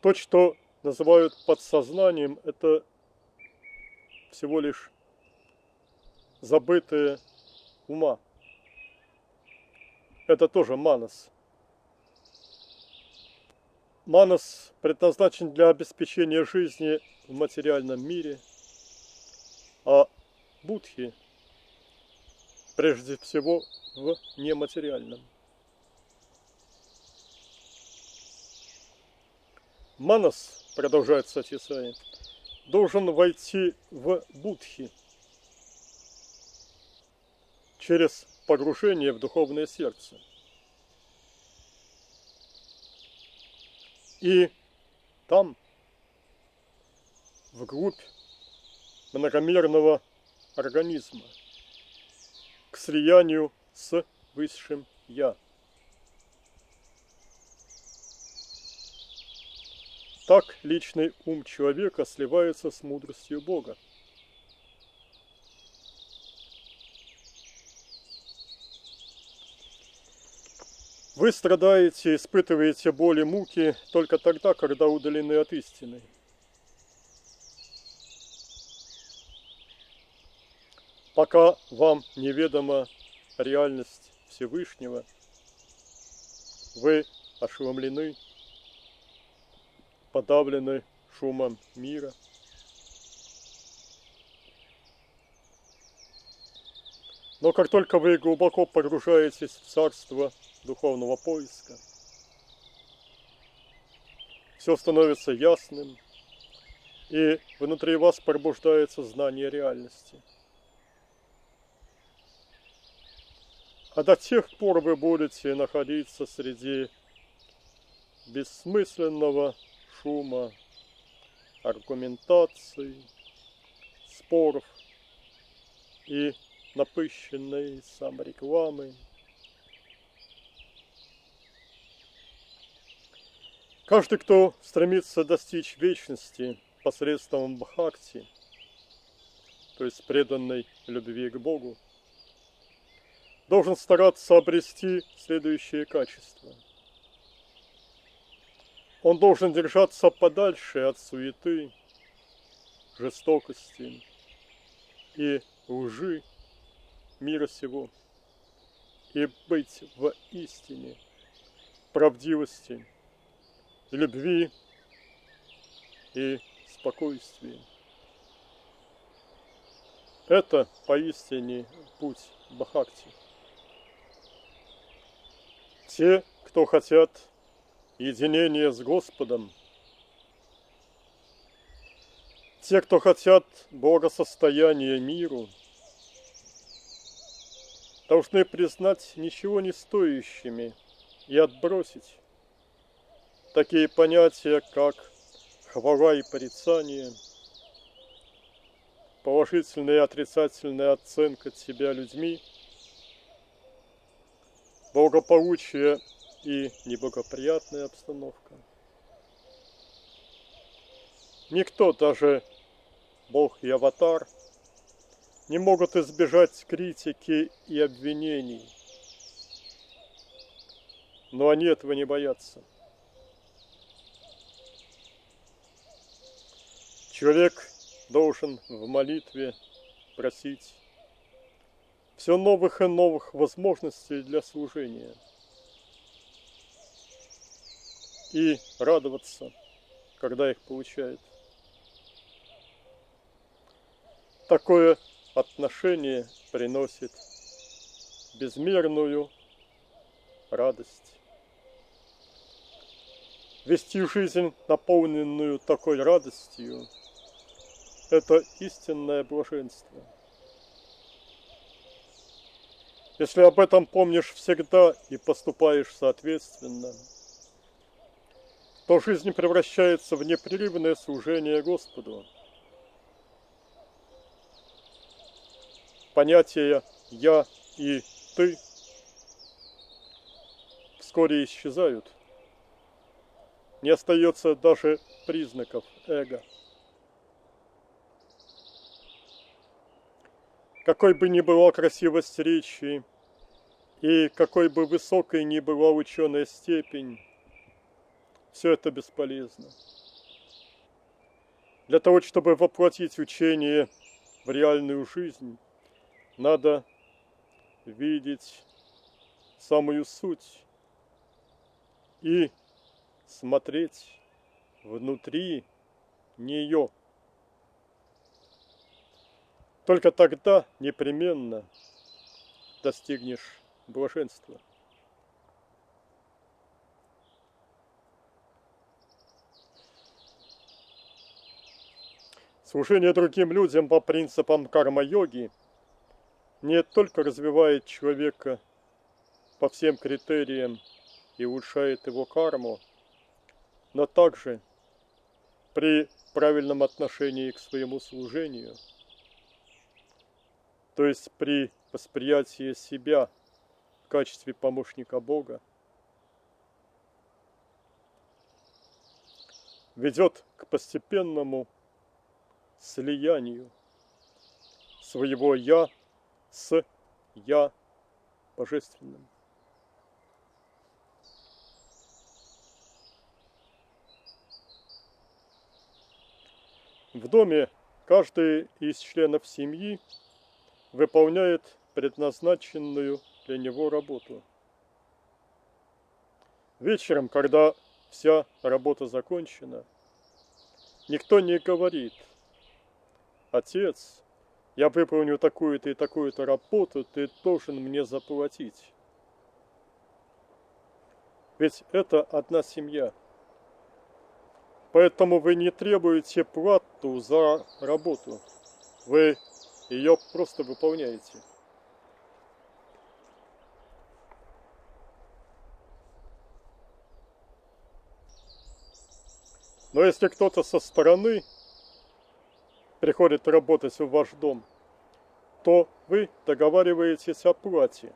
То, что называют подсознанием, это всего лишь забытое ума. Это тоже манас. Манас предназначен для обеспечения жизни в материальном мире, а будхи прежде всего в нематериальном. Манас, продолжает Сатьясай, должен войти в будхи через погружение в духовное сердце. И там, вглубь многомерного организма, к слиянию с Высшим Я. Так личный ум человека сливается с мудростью Бога. Вы страдаете, испытываете боль и муки только тогда, когда удалены от истины. Пока вам неведома реальность Всевышнего, вы ошеломлены, подавлены шумом мира. Но как только вы глубоко погружаетесь в царство духовного поиска, все становится ясным, и внутри вас пробуждается знание реальности. А до тех пор вы будете находиться среди бессмысленного шума, аргументаций, споров и напыщенной саморекламы. Каждый, кто стремится достичь вечности посредством бхакти, то есть преданной любви к Богу, должен стараться обрести следующие качества. Он должен держаться подальше от суеты, жестокости и лжи мира сего и быть в истине, правдивости, любви и спокойствии. Это поистине путь бхакти. Те, кто хотят единения с Господом, те, кто хотят благосостояния миру, должны признать ничего не стоящими и отбросить такие понятия, как хвала и порицание, положительная и отрицательная оценка себя людьми, благополучие и неблагоприятная обстановка. Никто, даже Бог и Аватар, не могут избежать критики и обвинений, но они этого не боятся. Человек должен в молитве просить все новых и новых возможностей для служения и радоваться, когда их получает. Такое отношение приносит безмерную радость. Вести жизнь, наполненную такой радостью, это истинное блаженство. Если об этом помнишь всегда и поступаешь соответственно, то жизнь превращается в непрерывное служение Господу. Понятия «я» и «ты» вскоре исчезают. Не остается даже признаков эго. Какой бы ни была красивость речи и какой бы высокой ни была ученая степень, все это бесполезно. Для того, чтобы воплотить учение в реальную жизнь, надо видеть самую суть и смотреть внутри нее. Только тогда непременно достигнешь блаженства. Служение другим людям по принципам карма-йоги не только развивает человека по всем критериям и улучшает его карму, но также при правильном отношении к своему служению, то есть при восприятии себя в качестве помощника Бога, ведет к постепенному слиянию своего «я» с «я» божественным. В доме каждый из членов семьи выполняет предназначенную для него работу. Вечером, когда вся работа закончена, никто не говорит: отец, я выполню такую-то и такую-то работу, ты должен мне заплатить. Ведь это одна семья. Поэтому вы не требуете плату за работу. Вы ее просто выполняете. Но если кто-то со стороны приходит работать в ваш дом, то вы договариваетесь о плате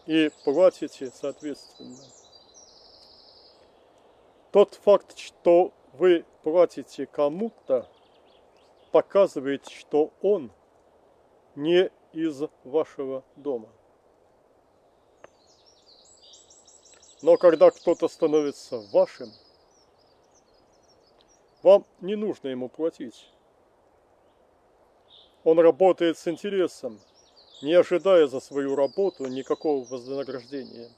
и платите соответственно. Тот факт, что вы платите кому-то, показывает, что он не из вашего дома. Но когда кто-то становится вашим, вам не нужно ему платить. Он работает с интересом, не ожидая за свою работу никакого вознаграждения.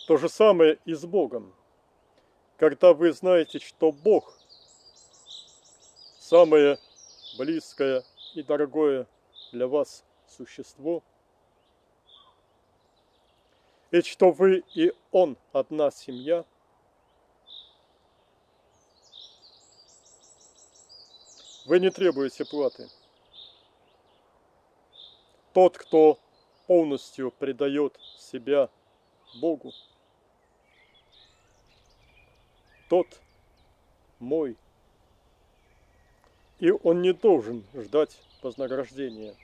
То же самое и с Богом. Когда вы знаете, что Бог самое близкое и дорогое для вас существо, и что вы и Он одна семья, вы не требуете платы. Тот, кто полностью предает себя Богу, тот мой. И он не должен ждать вознаграждения.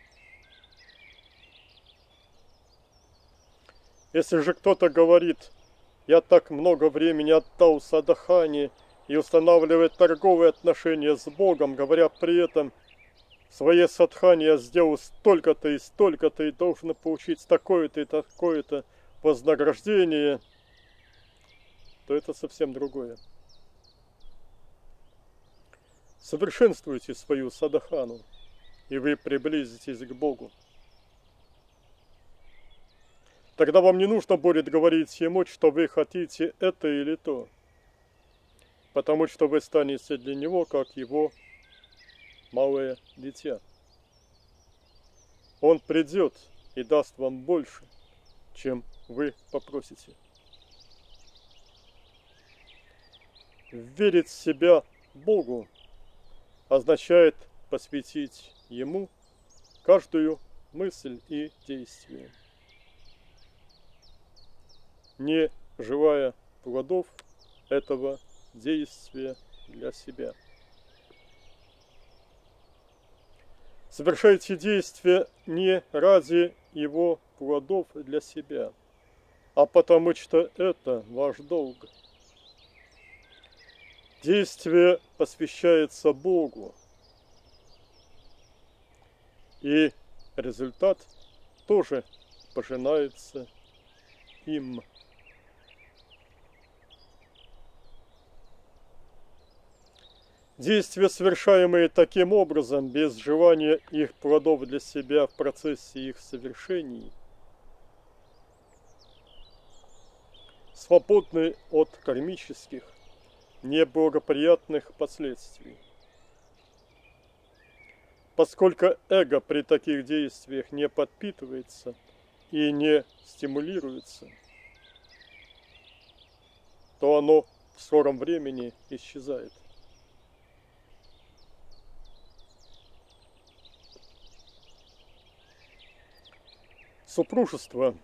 Если же кто-то говорит: я так много времени отдал садхане, и устанавливает торговые отношения с Богом, говоря при этом: в своей садхане я сделал столько-то и должен получить такое-то и такое-то вознаграждение, то это совсем другое. Совершенствуйте свою садхану, и вы приблизитесь к Богу. Тогда вам не нужно будет говорить Ему, что вы хотите это или то, потому что вы станете для Него как Его малое дитя. Он придет и даст вам больше, чем вы попросите. Верить в себя Богу означает посвятить Ему каждую мысль и действие, не желая плодов этого действия для себя. Совершайте действия не ради его плодов для себя, а потому что это ваш долг. Действие посвящается Богу, и результат тоже пожинается им. Действия, совершаемые таким образом, без желания их плодов для себя в процессе их совершений, свободны от кармических, неблагоприятных последствий. Поскольку эго при таких действиях не подпитывается и не стимулируется, то оно в скором времени исчезает. Супружество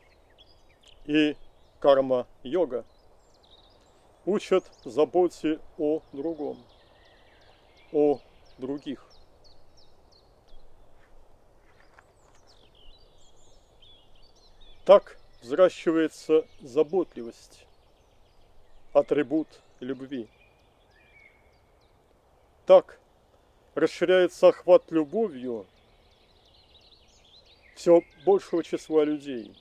и карма-йога учат заботе о другом, о других. Так взращивается заботливость, атрибут любви. Так расширяется охват любовью все большего числа людей.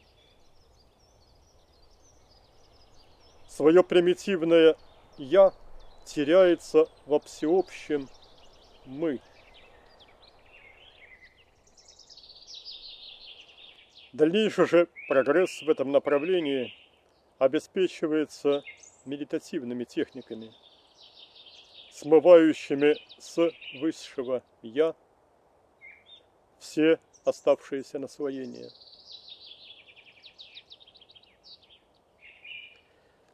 Свое примитивное «я» теряется во всеобщем «мы». Дальнейший же прогресс в этом направлении обеспечивается медитативными техниками, смывающими с высшего «я» все оставшиеся наслоения.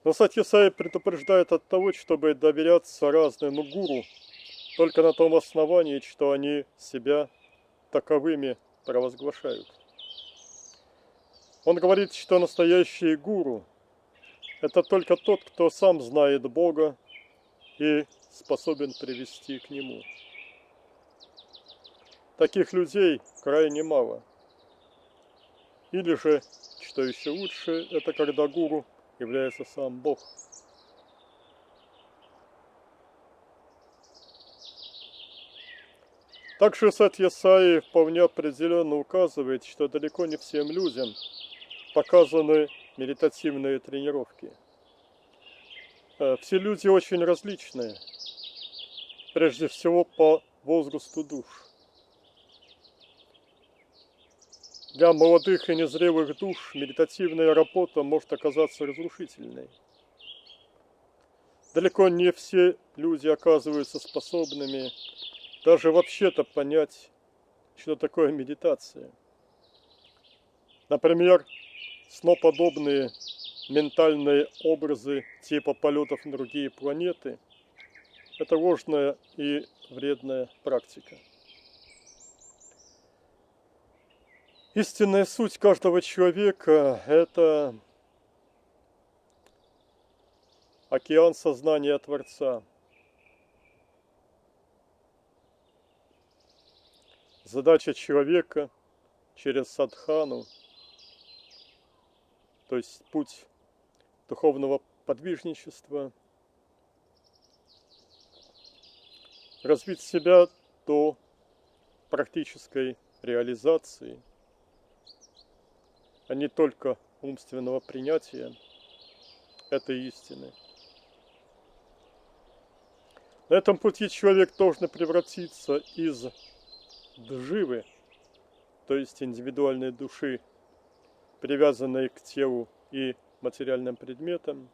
Но Сатья Сай предупреждает от того, чтобы доверяться разным гуру только на том основании, что они себя таковыми провозглашают. Он говорит, что настоящий гуру – это только тот, кто сам знает Бога и способен привести к Нему. Таких людей крайне мало. Или же, что еще лучше, это когда гуру является сам Бог. Также Сатья Сай вполне определенно указывает, что далеко не всем людям показаны медитативные тренировки. Все люди очень различные, прежде всего по возрасту душ. Для молодых и незрелых душ медитативная работа может оказаться разрушительной. Далеко не все люди оказываются способными даже вообще-то понять, что такое медитация. Например, сноподобные ментальные образы типа полетов на другие планеты – это ложная и вредная практика. Истинная суть каждого человека – это океан сознания Творца. Задача человека через садхану, то есть путь духовного подвижничества, развить себя до практической реализации, а не только умственного принятия этой истины. На этом пути человек должен превратиться из дживы, то есть индивидуальной души, привязанной к телу и материальным предметам,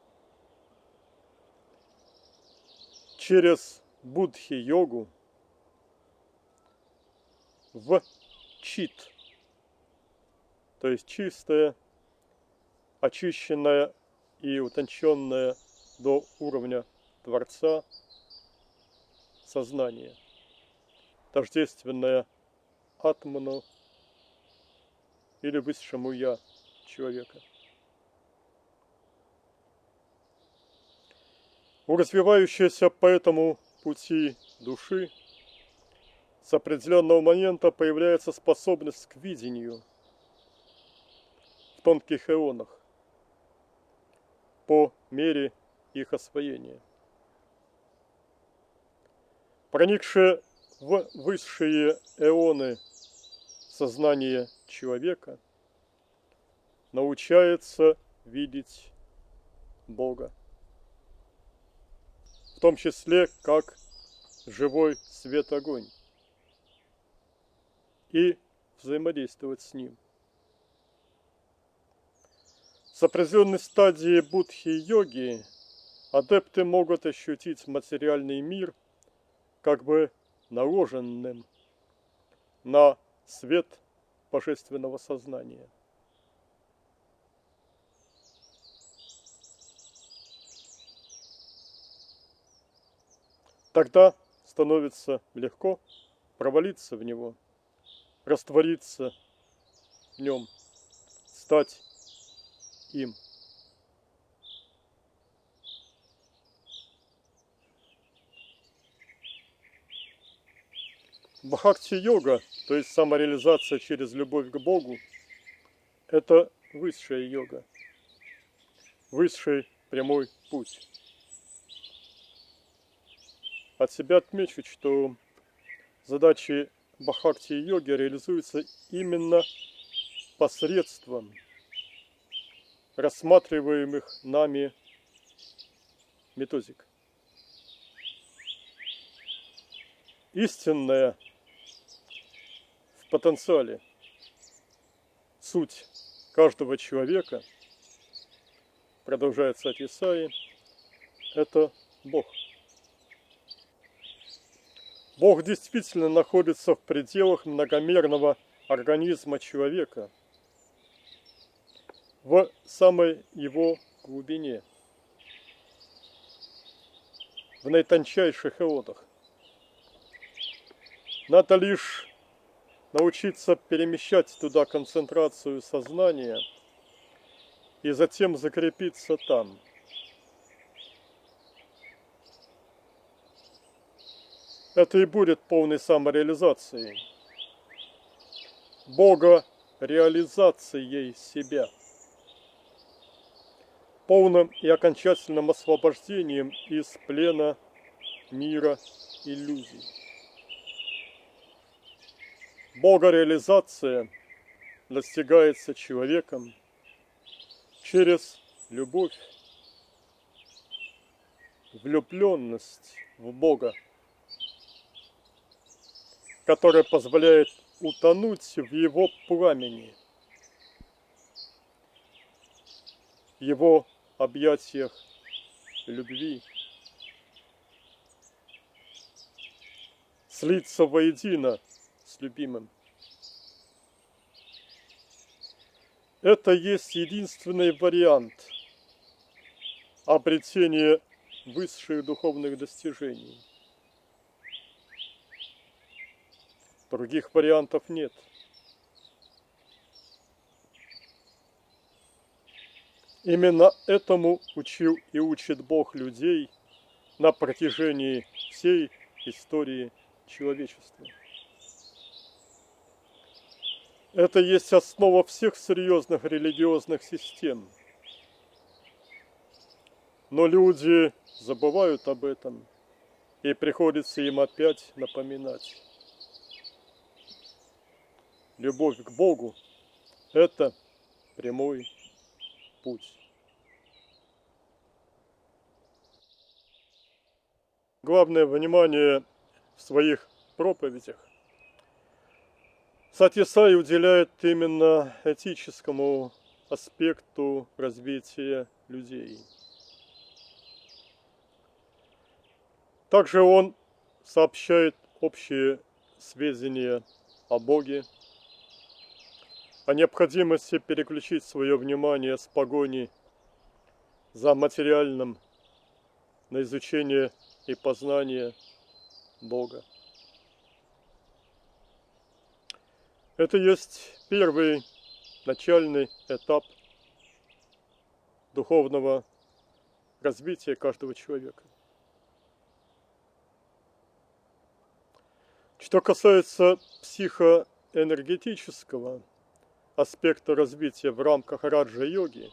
через будхи-йогу в чит, то есть чистое, очищенное и утонченное до уровня Творца сознание, тождественное атману или высшему я человека. У развивающейся по этому пути души с определенного момента появляется способность к видению в тонких эонах по мере их освоения. Проникшее в высшие эоны сознание человека научается видеть Бога, в том числе как живой свет-огонь, и взаимодействовать с ним. С определенной стадии будхи-йоги адепты могут ощутить материальный мир как бы наложенным на свет божественного сознания. Тогда становится легко провалиться в него, раствориться в нем, стать им. Бхакти-йога, то есть самореализация через любовь к Богу, это высшая йога, высший прямой путь. От себя отмечу, что задачи бхакти-йоги реализуются именно посредством рассматриваемых нами методик. Истинное в потенциале суть каждого человека, продолжает царь Исаии, это Бог. Бог действительно находится в пределах многомерного организма человека, в самой его глубине, в наитончайших ионах. Надо лишь научиться перемещать туда концентрацию сознания и затем закрепиться там. Это и будет полной самореализацией, Бога реализацией себя, полным и окончательным освобождением из плена мира иллюзий. Богореализация достигается человеком через любовь, влюбленность в Бога, которая позволяет утонуть в Его пламени, в Его объятиях любви, слиться воедино с любимым. Это есть единственный вариант обретения высших духовных достижений. Других вариантов нет. Именно этому учил и учит Бог людей на протяжении всей истории человечества. Это есть основа всех серьезных религиозных систем. Но люди забывают об этом, и приходится им опять напоминать. Любовь к Богу – это прямой путь. Главное внимание в своих проповедях царь Исаия уделяет именно этическому аспекту развития людей. Также он сообщает общие сведения о Боге, о необходимости переключить свое внимание с погони за материальным на изучение и познание Бога. Это есть первый начальный этап духовного развития каждого человека. Что касается психоэнергетического аспекта развития в рамках раджа-йоги,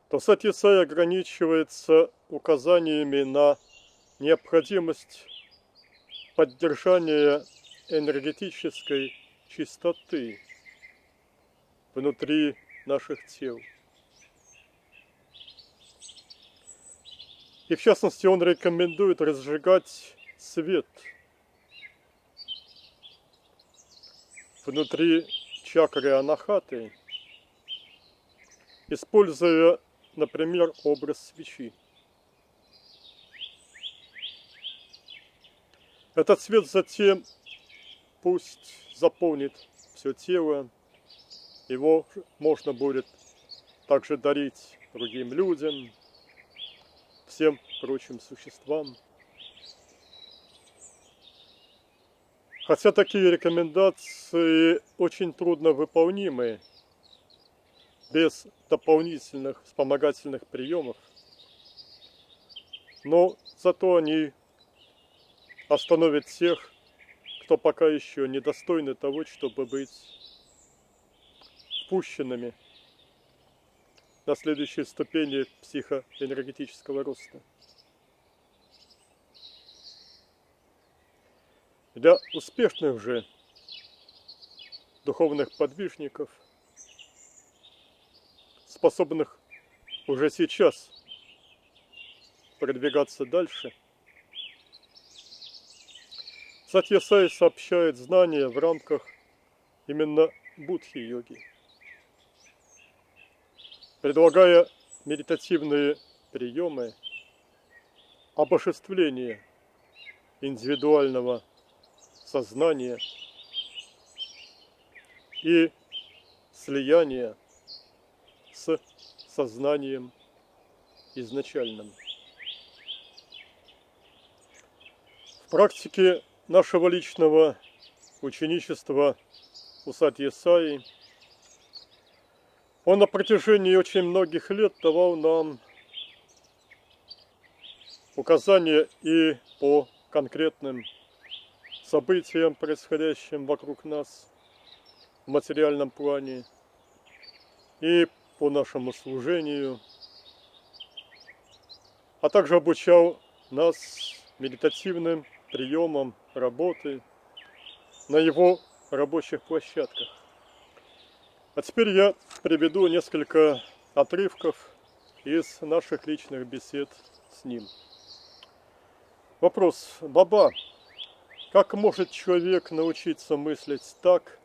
то царь Исаия ограничивается указаниями на необходимость поддержания энергетической чистоты внутри наших тел. И в частности он рекомендует разжигать свет внутри чакры анахаты, используя, например, образ свечи. Этот свет затем пусть заполнит все тело, его можно будет также дарить другим людям, всем прочим существам. Хотя такие рекомендации очень трудно выполнимы без дополнительных вспомогательных приемов, но зато они остановят тех, кто пока еще недостойны того, чтобы быть впущенными на следующие ступени психоэнергетического роста. Для успешных же духовных подвижников, способных уже сейчас продвигаться дальше, Сатья Сай сообщает знания в рамках именно будхи-йоги, предлагая медитативные приемы обожествления индивидуального сознания и слияния с сознанием изначальным. В практике нашего личного ученичества у Сатьи Саи он на протяжении очень многих лет давал нам указания и по конкретным событиям, происходящим вокруг нас в материальном плане, и по нашему служению, а также обучал нас медитативным приемам работы на его рабочих площадках. А теперь я приведу несколько отрывков из наших личных бесед с ним. Вопрос. Баба, как может человек научиться мыслить так,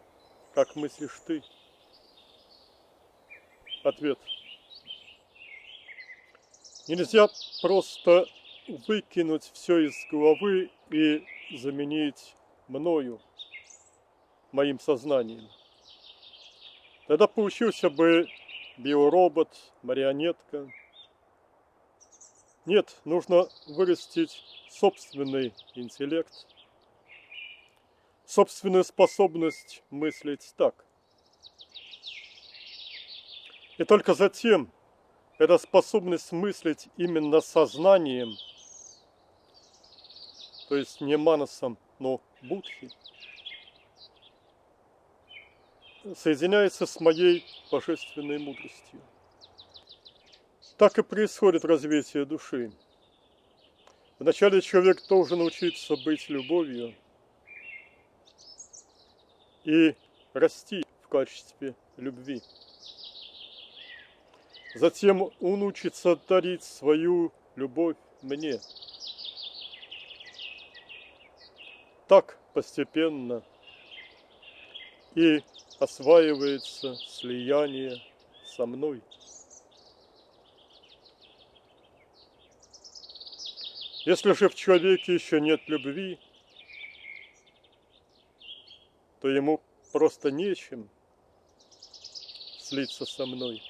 как мыслишь ты? Ответ. Нельзя просто выкинуть все из головы и заменить мною, моим сознанием. Тогда получился бы биоробот, марионетка. Нет, нужно вырастить собственный интеллект, собственную способность мыслить так. И только затем эта способность мыслить именно сознанием, то есть не манасом, но будхи, соединяется с моей божественной мудростью. Так и происходит развитие души. Вначале человек должен научиться быть любовью и расти в качестве любви. Затем он учится дарить свою любовь мне. Так постепенно и осваивается слияние со мной. Если же в человеке еще нет любви, то ему просто нечем слиться со мной.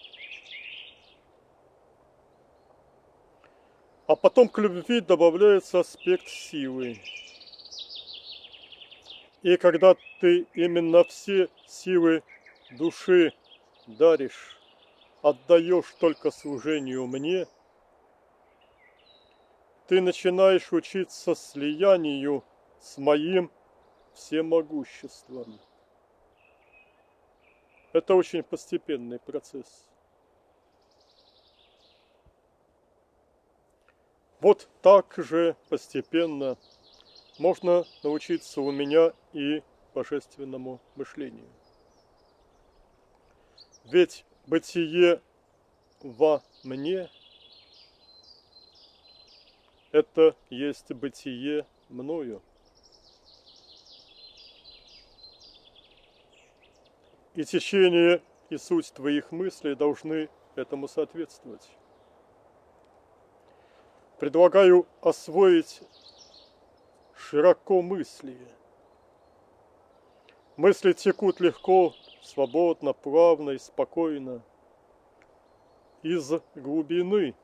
А потом к любви добавляется аспект силы. И когда ты именно все силы души даришь, отдаешь только служению мне, ты начинаешь учиться слиянию с моим всемогуществом. Это очень постепенный процесс. Вот так же постепенно можно научиться у меня и божественному мышлению. Ведь бытие во мне – это есть бытие мною. И течение и суть твоих мыслей должны этому соответствовать. Предлагаю освоить широко мысли. Мысли текут легко, свободно, плавно и спокойно. Из глубины,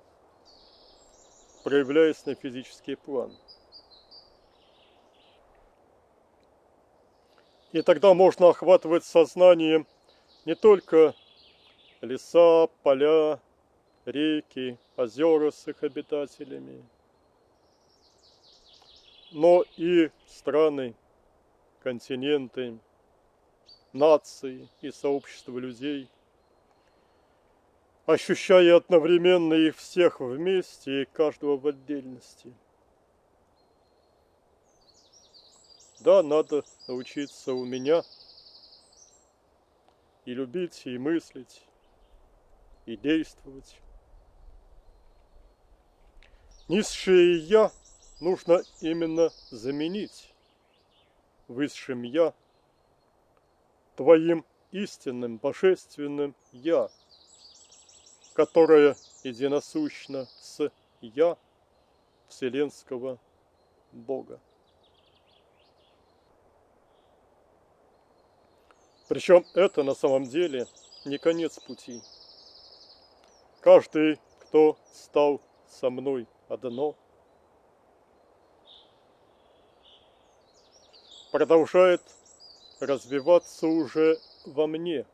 проявляясь на физический план. И тогда можно охватывать сознанием не только леса, поля, реки, озера с их обитателями, но и страны, континенты, нации и сообщества людей, ощущая одновременно их всех вместе и каждого в отдельности. Да, надо научиться у меня и любить, и мыслить, и действовать. Низшее «я» нужно именно заменить высшим Я, твоим истинным божественным Я, которое единосущно с Я Вселенского Бога. Причем это на самом деле не конец пути. Каждый, кто стал со мной одно, продолжает развиваться уже во мне,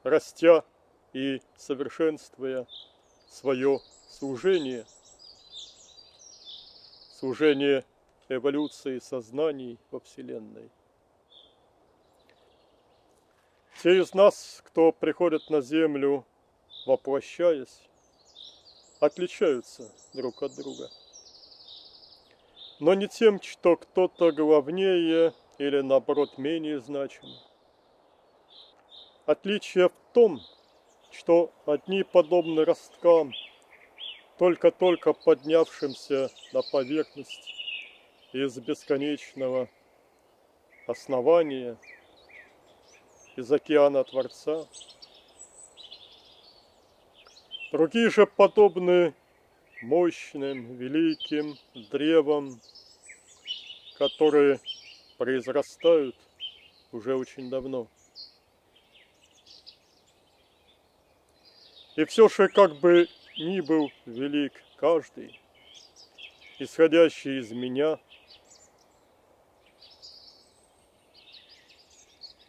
растя и совершенствуя свое служение эволюции сознаний во Вселенной. Те из нас, кто приходит на Землю, воплощаясь, отличаются друг от друга. Но не тем, что кто-то главнее или, наоборот, менее значим. Отличие в том, что одни подобны росткам, только-только поднявшимся на поверхность из бесконечного основания, из океана Творца. Другие же подобны мощным, великим древам, которые произрастают уже очень давно. И все же, как бы ни был велик каждый, исходящий из меня,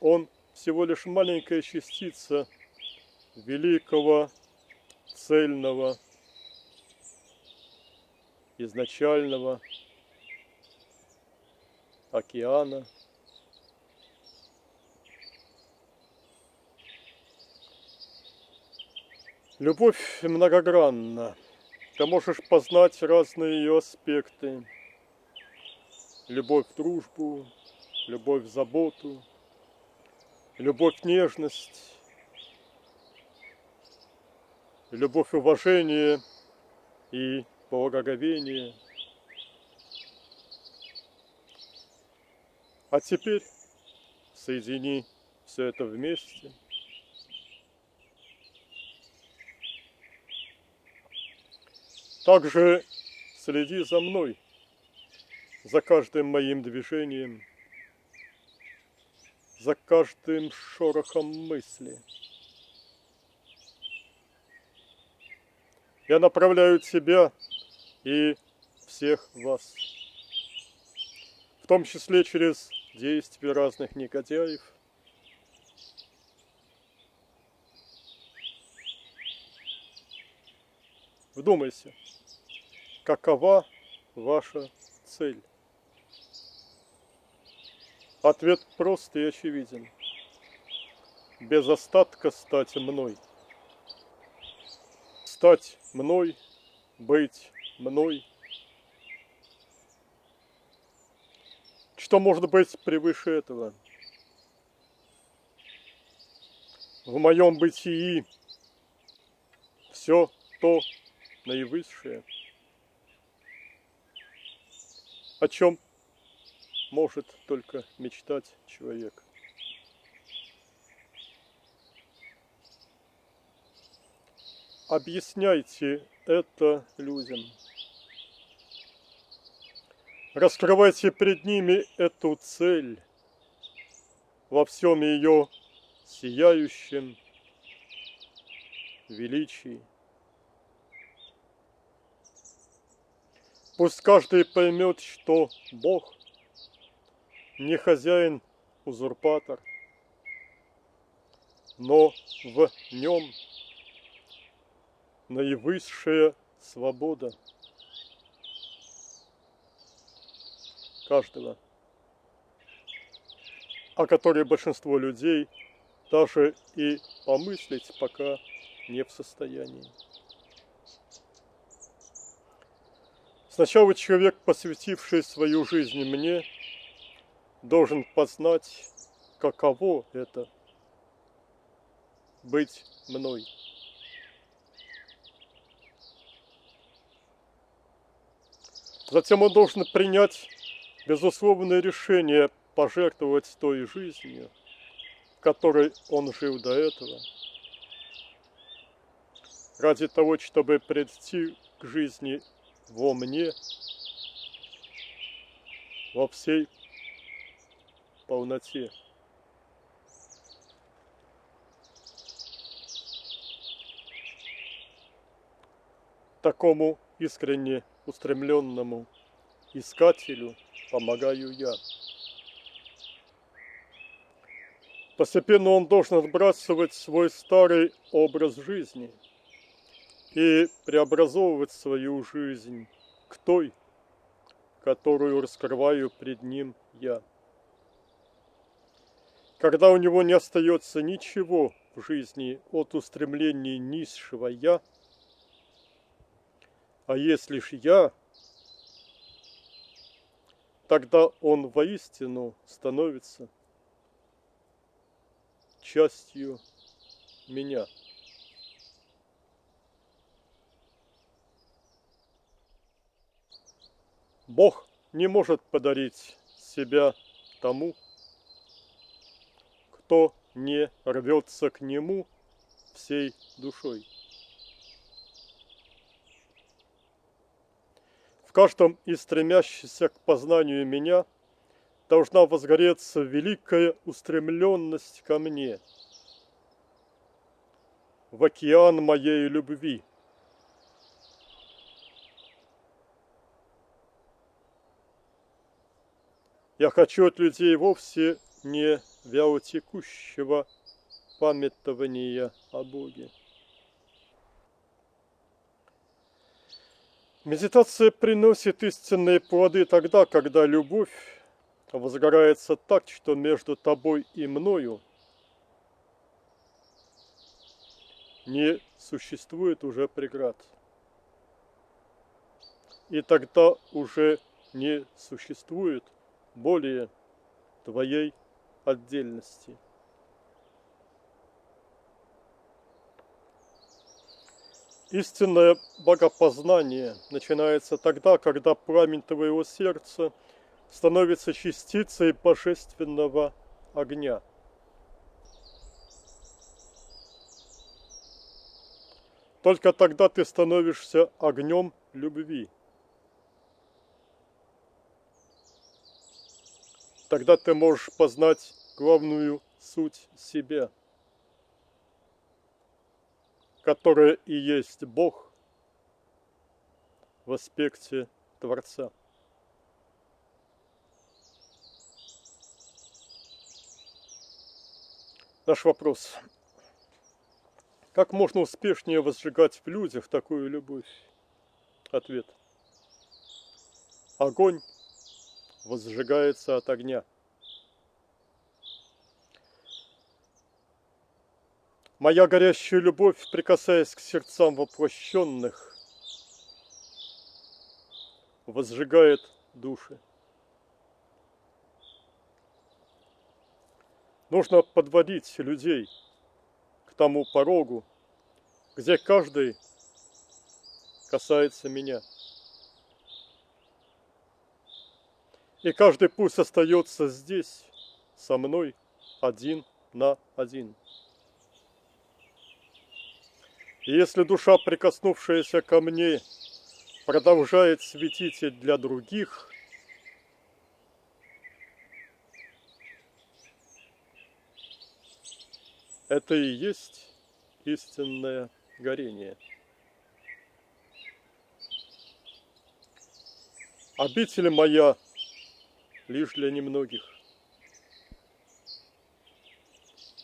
он всего лишь маленькая частица великого, цельного, изначального океана. Любовь многогранна. Ты можешь познать разные ее аспекты. Любовь в дружбу, любовь в заботу, любовь в нежность, любовь в уважение и благоговение. А теперь соедини все это вместе. Также следи за мной, за каждым моим движением, за каждым шорохом мысли. Я направляю тебя и всех вас, в том числе через действия разных негодяев. Вдумайся, какова ваша цель? Ответ прост и очевиден. Без остатка стать мной. Стать мной, быть мной. Что может быть превыше этого? В моем бытии все то наивысшее, о чем может только мечтать человек. Объясняйте это людям. Раскрывайте перед ними эту цель во всем ее сияющем величии. Пусть каждый поймет, что Бог не хозяин-узурпатор, но в нем наивысшая свобода каждого, о которой большинство людей даже и помыслить пока не в состоянии. Сначала человек, посвятивший свою жизнь мне, должен познать, каково это — быть мной. Затем он должен принять безусловное решение пожертвовать той жизнью, которой он жил до этого, ради того, чтобы прийти к жизни во мне, во всей полноте. Такому искренне устремленному искателю помогаю я. Постепенно он должен отбрасывать свой старый образ жизни и преобразовывать свою жизнь к той, которую раскрываю пред ним я. Когда у него не остается ничего в жизни от устремлений низшего «я», а есть лишь «я», тогда он воистину становится частью меня. Бог не может подарить себя тому, кто не рвется к Нему всей душой. В каждом из стремящихся к познанию меня должна возгореться великая устремленность ко мне, в океан моей любви. Я хочу от людей вовсе не вялотекущего памятования о Боге. Медитация приносит истинные плоды тогда, когда любовь возгорается так, что между тобой и мною не существует уже преград. И тогда уже не существует более твоей отдельности. Истинное богопознание начинается тогда, когда пламень твоего сердца становится частицей божественного огня. Только тогда ты становишься огнем любви. Тогда ты можешь познать главную суть себя, которая и есть Бог в аспекте Творца. Наш вопрос. Как можно успешнее возжигать в людях такую любовь? Ответ. Огонь возжигается от огня. Моя горящая любовь, прикасаясь к сердцам воплощенных, возжигает души. Нужно подводить людей к тому порогу, где каждый касается меня. И каждый пусть остается здесь, со мной, один на один. И если душа, прикоснувшаяся ко мне, продолжает светить и для других, это и есть истинное горение. Обитель моя лишь для немногих.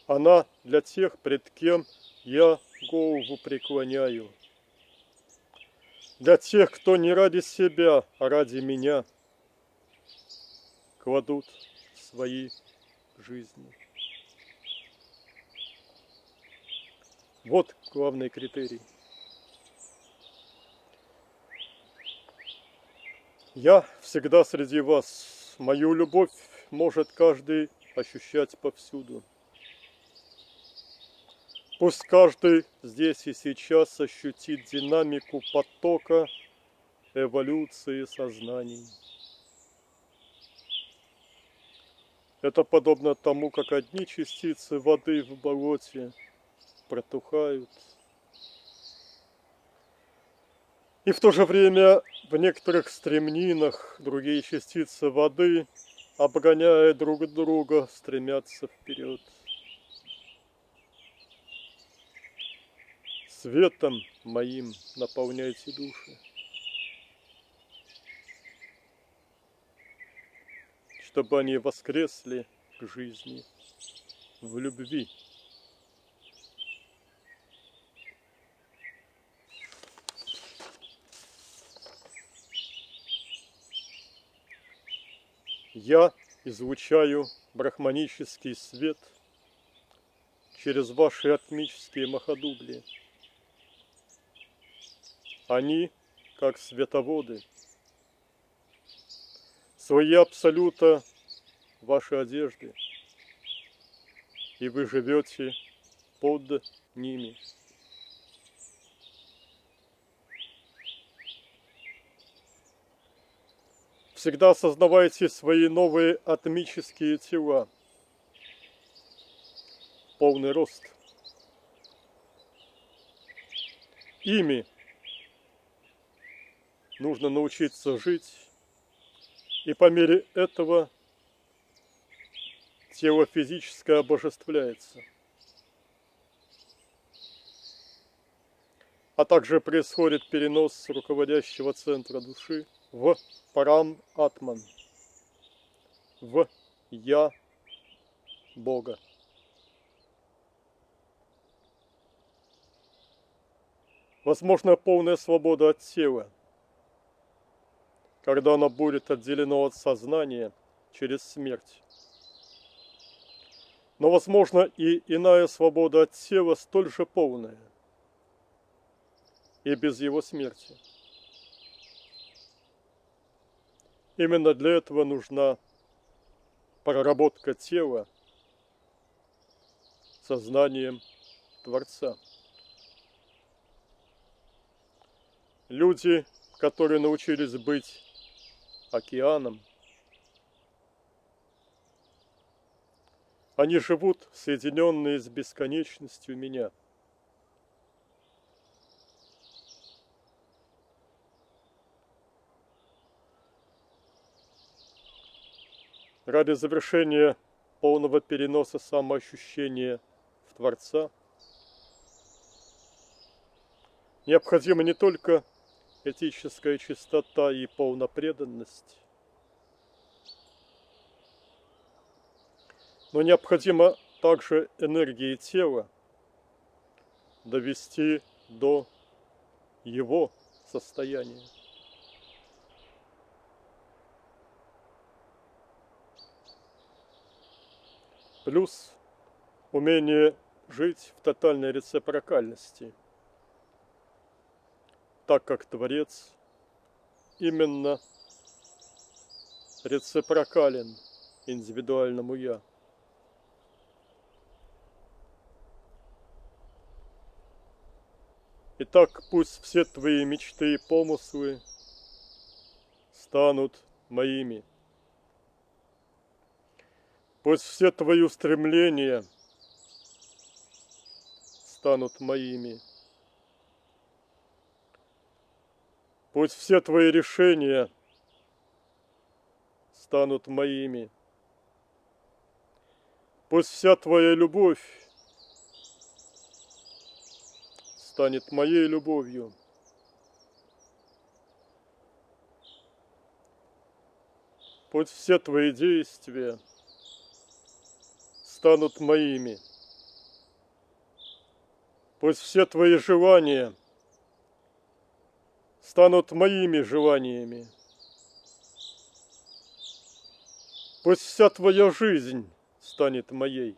Она для тех, пред кем я голову преклоняю. Для тех, кто не ради себя, а ради меня кладут свои жизни. Вот главный критерий. Я всегда среди вас. Мою любовь может каждый ощущать повсюду. Пусть каждый здесь и сейчас ощутит динамику потока эволюции сознаний. Это подобно тому, как одни частицы воды в болоте протухают. И в то же время в некоторых стремнинах другие частицы воды, обгоняя друг друга, стремятся вперед. Светом моим наполняйте души, чтобы они воскресли к жизни в любви. Я излучаю брахманический свет через ваши атмические махадубли. Они, как световоды, свои абсолюта ваши одежды, и вы живете под ними. Всегда осознавайте свои новые атмические тела, полный рост. Ими нужно научиться жить, и по мере этого тело физическое обожествляется. А также происходит перенос руководящего центра души в Парам-Атман, в Я Бога. Возможно полная свобода от тела, когда оно будет отделено от сознания через смерть. Но возможно и иная свобода от тела, столь же полная, и без его смерти. Именно для этого нужна проработка тела сознанием Творца. Люди, которые научились быть океаном, они живут соединенные с бесконечностью меня. Ради завершения полного переноса самоощущения в Творца необходима не только этическая чистота и полнопреданность, но необходимо также энергии тела довести до его состояния. Плюс умение жить в тотальной рецепрокальности, так как Творец именно рецепрокален индивидуальному «я». Итак, пусть все твои мечты и помыслы станут моими. Пусть все твои устремления станут моими. Пусть все твои решения станут моими. Пусть вся твоя любовь станет моей любовью. Пусть все твои действия станут моими. Пусть все твои желания станут моими желаниями. Пусть вся твоя жизнь станет моей.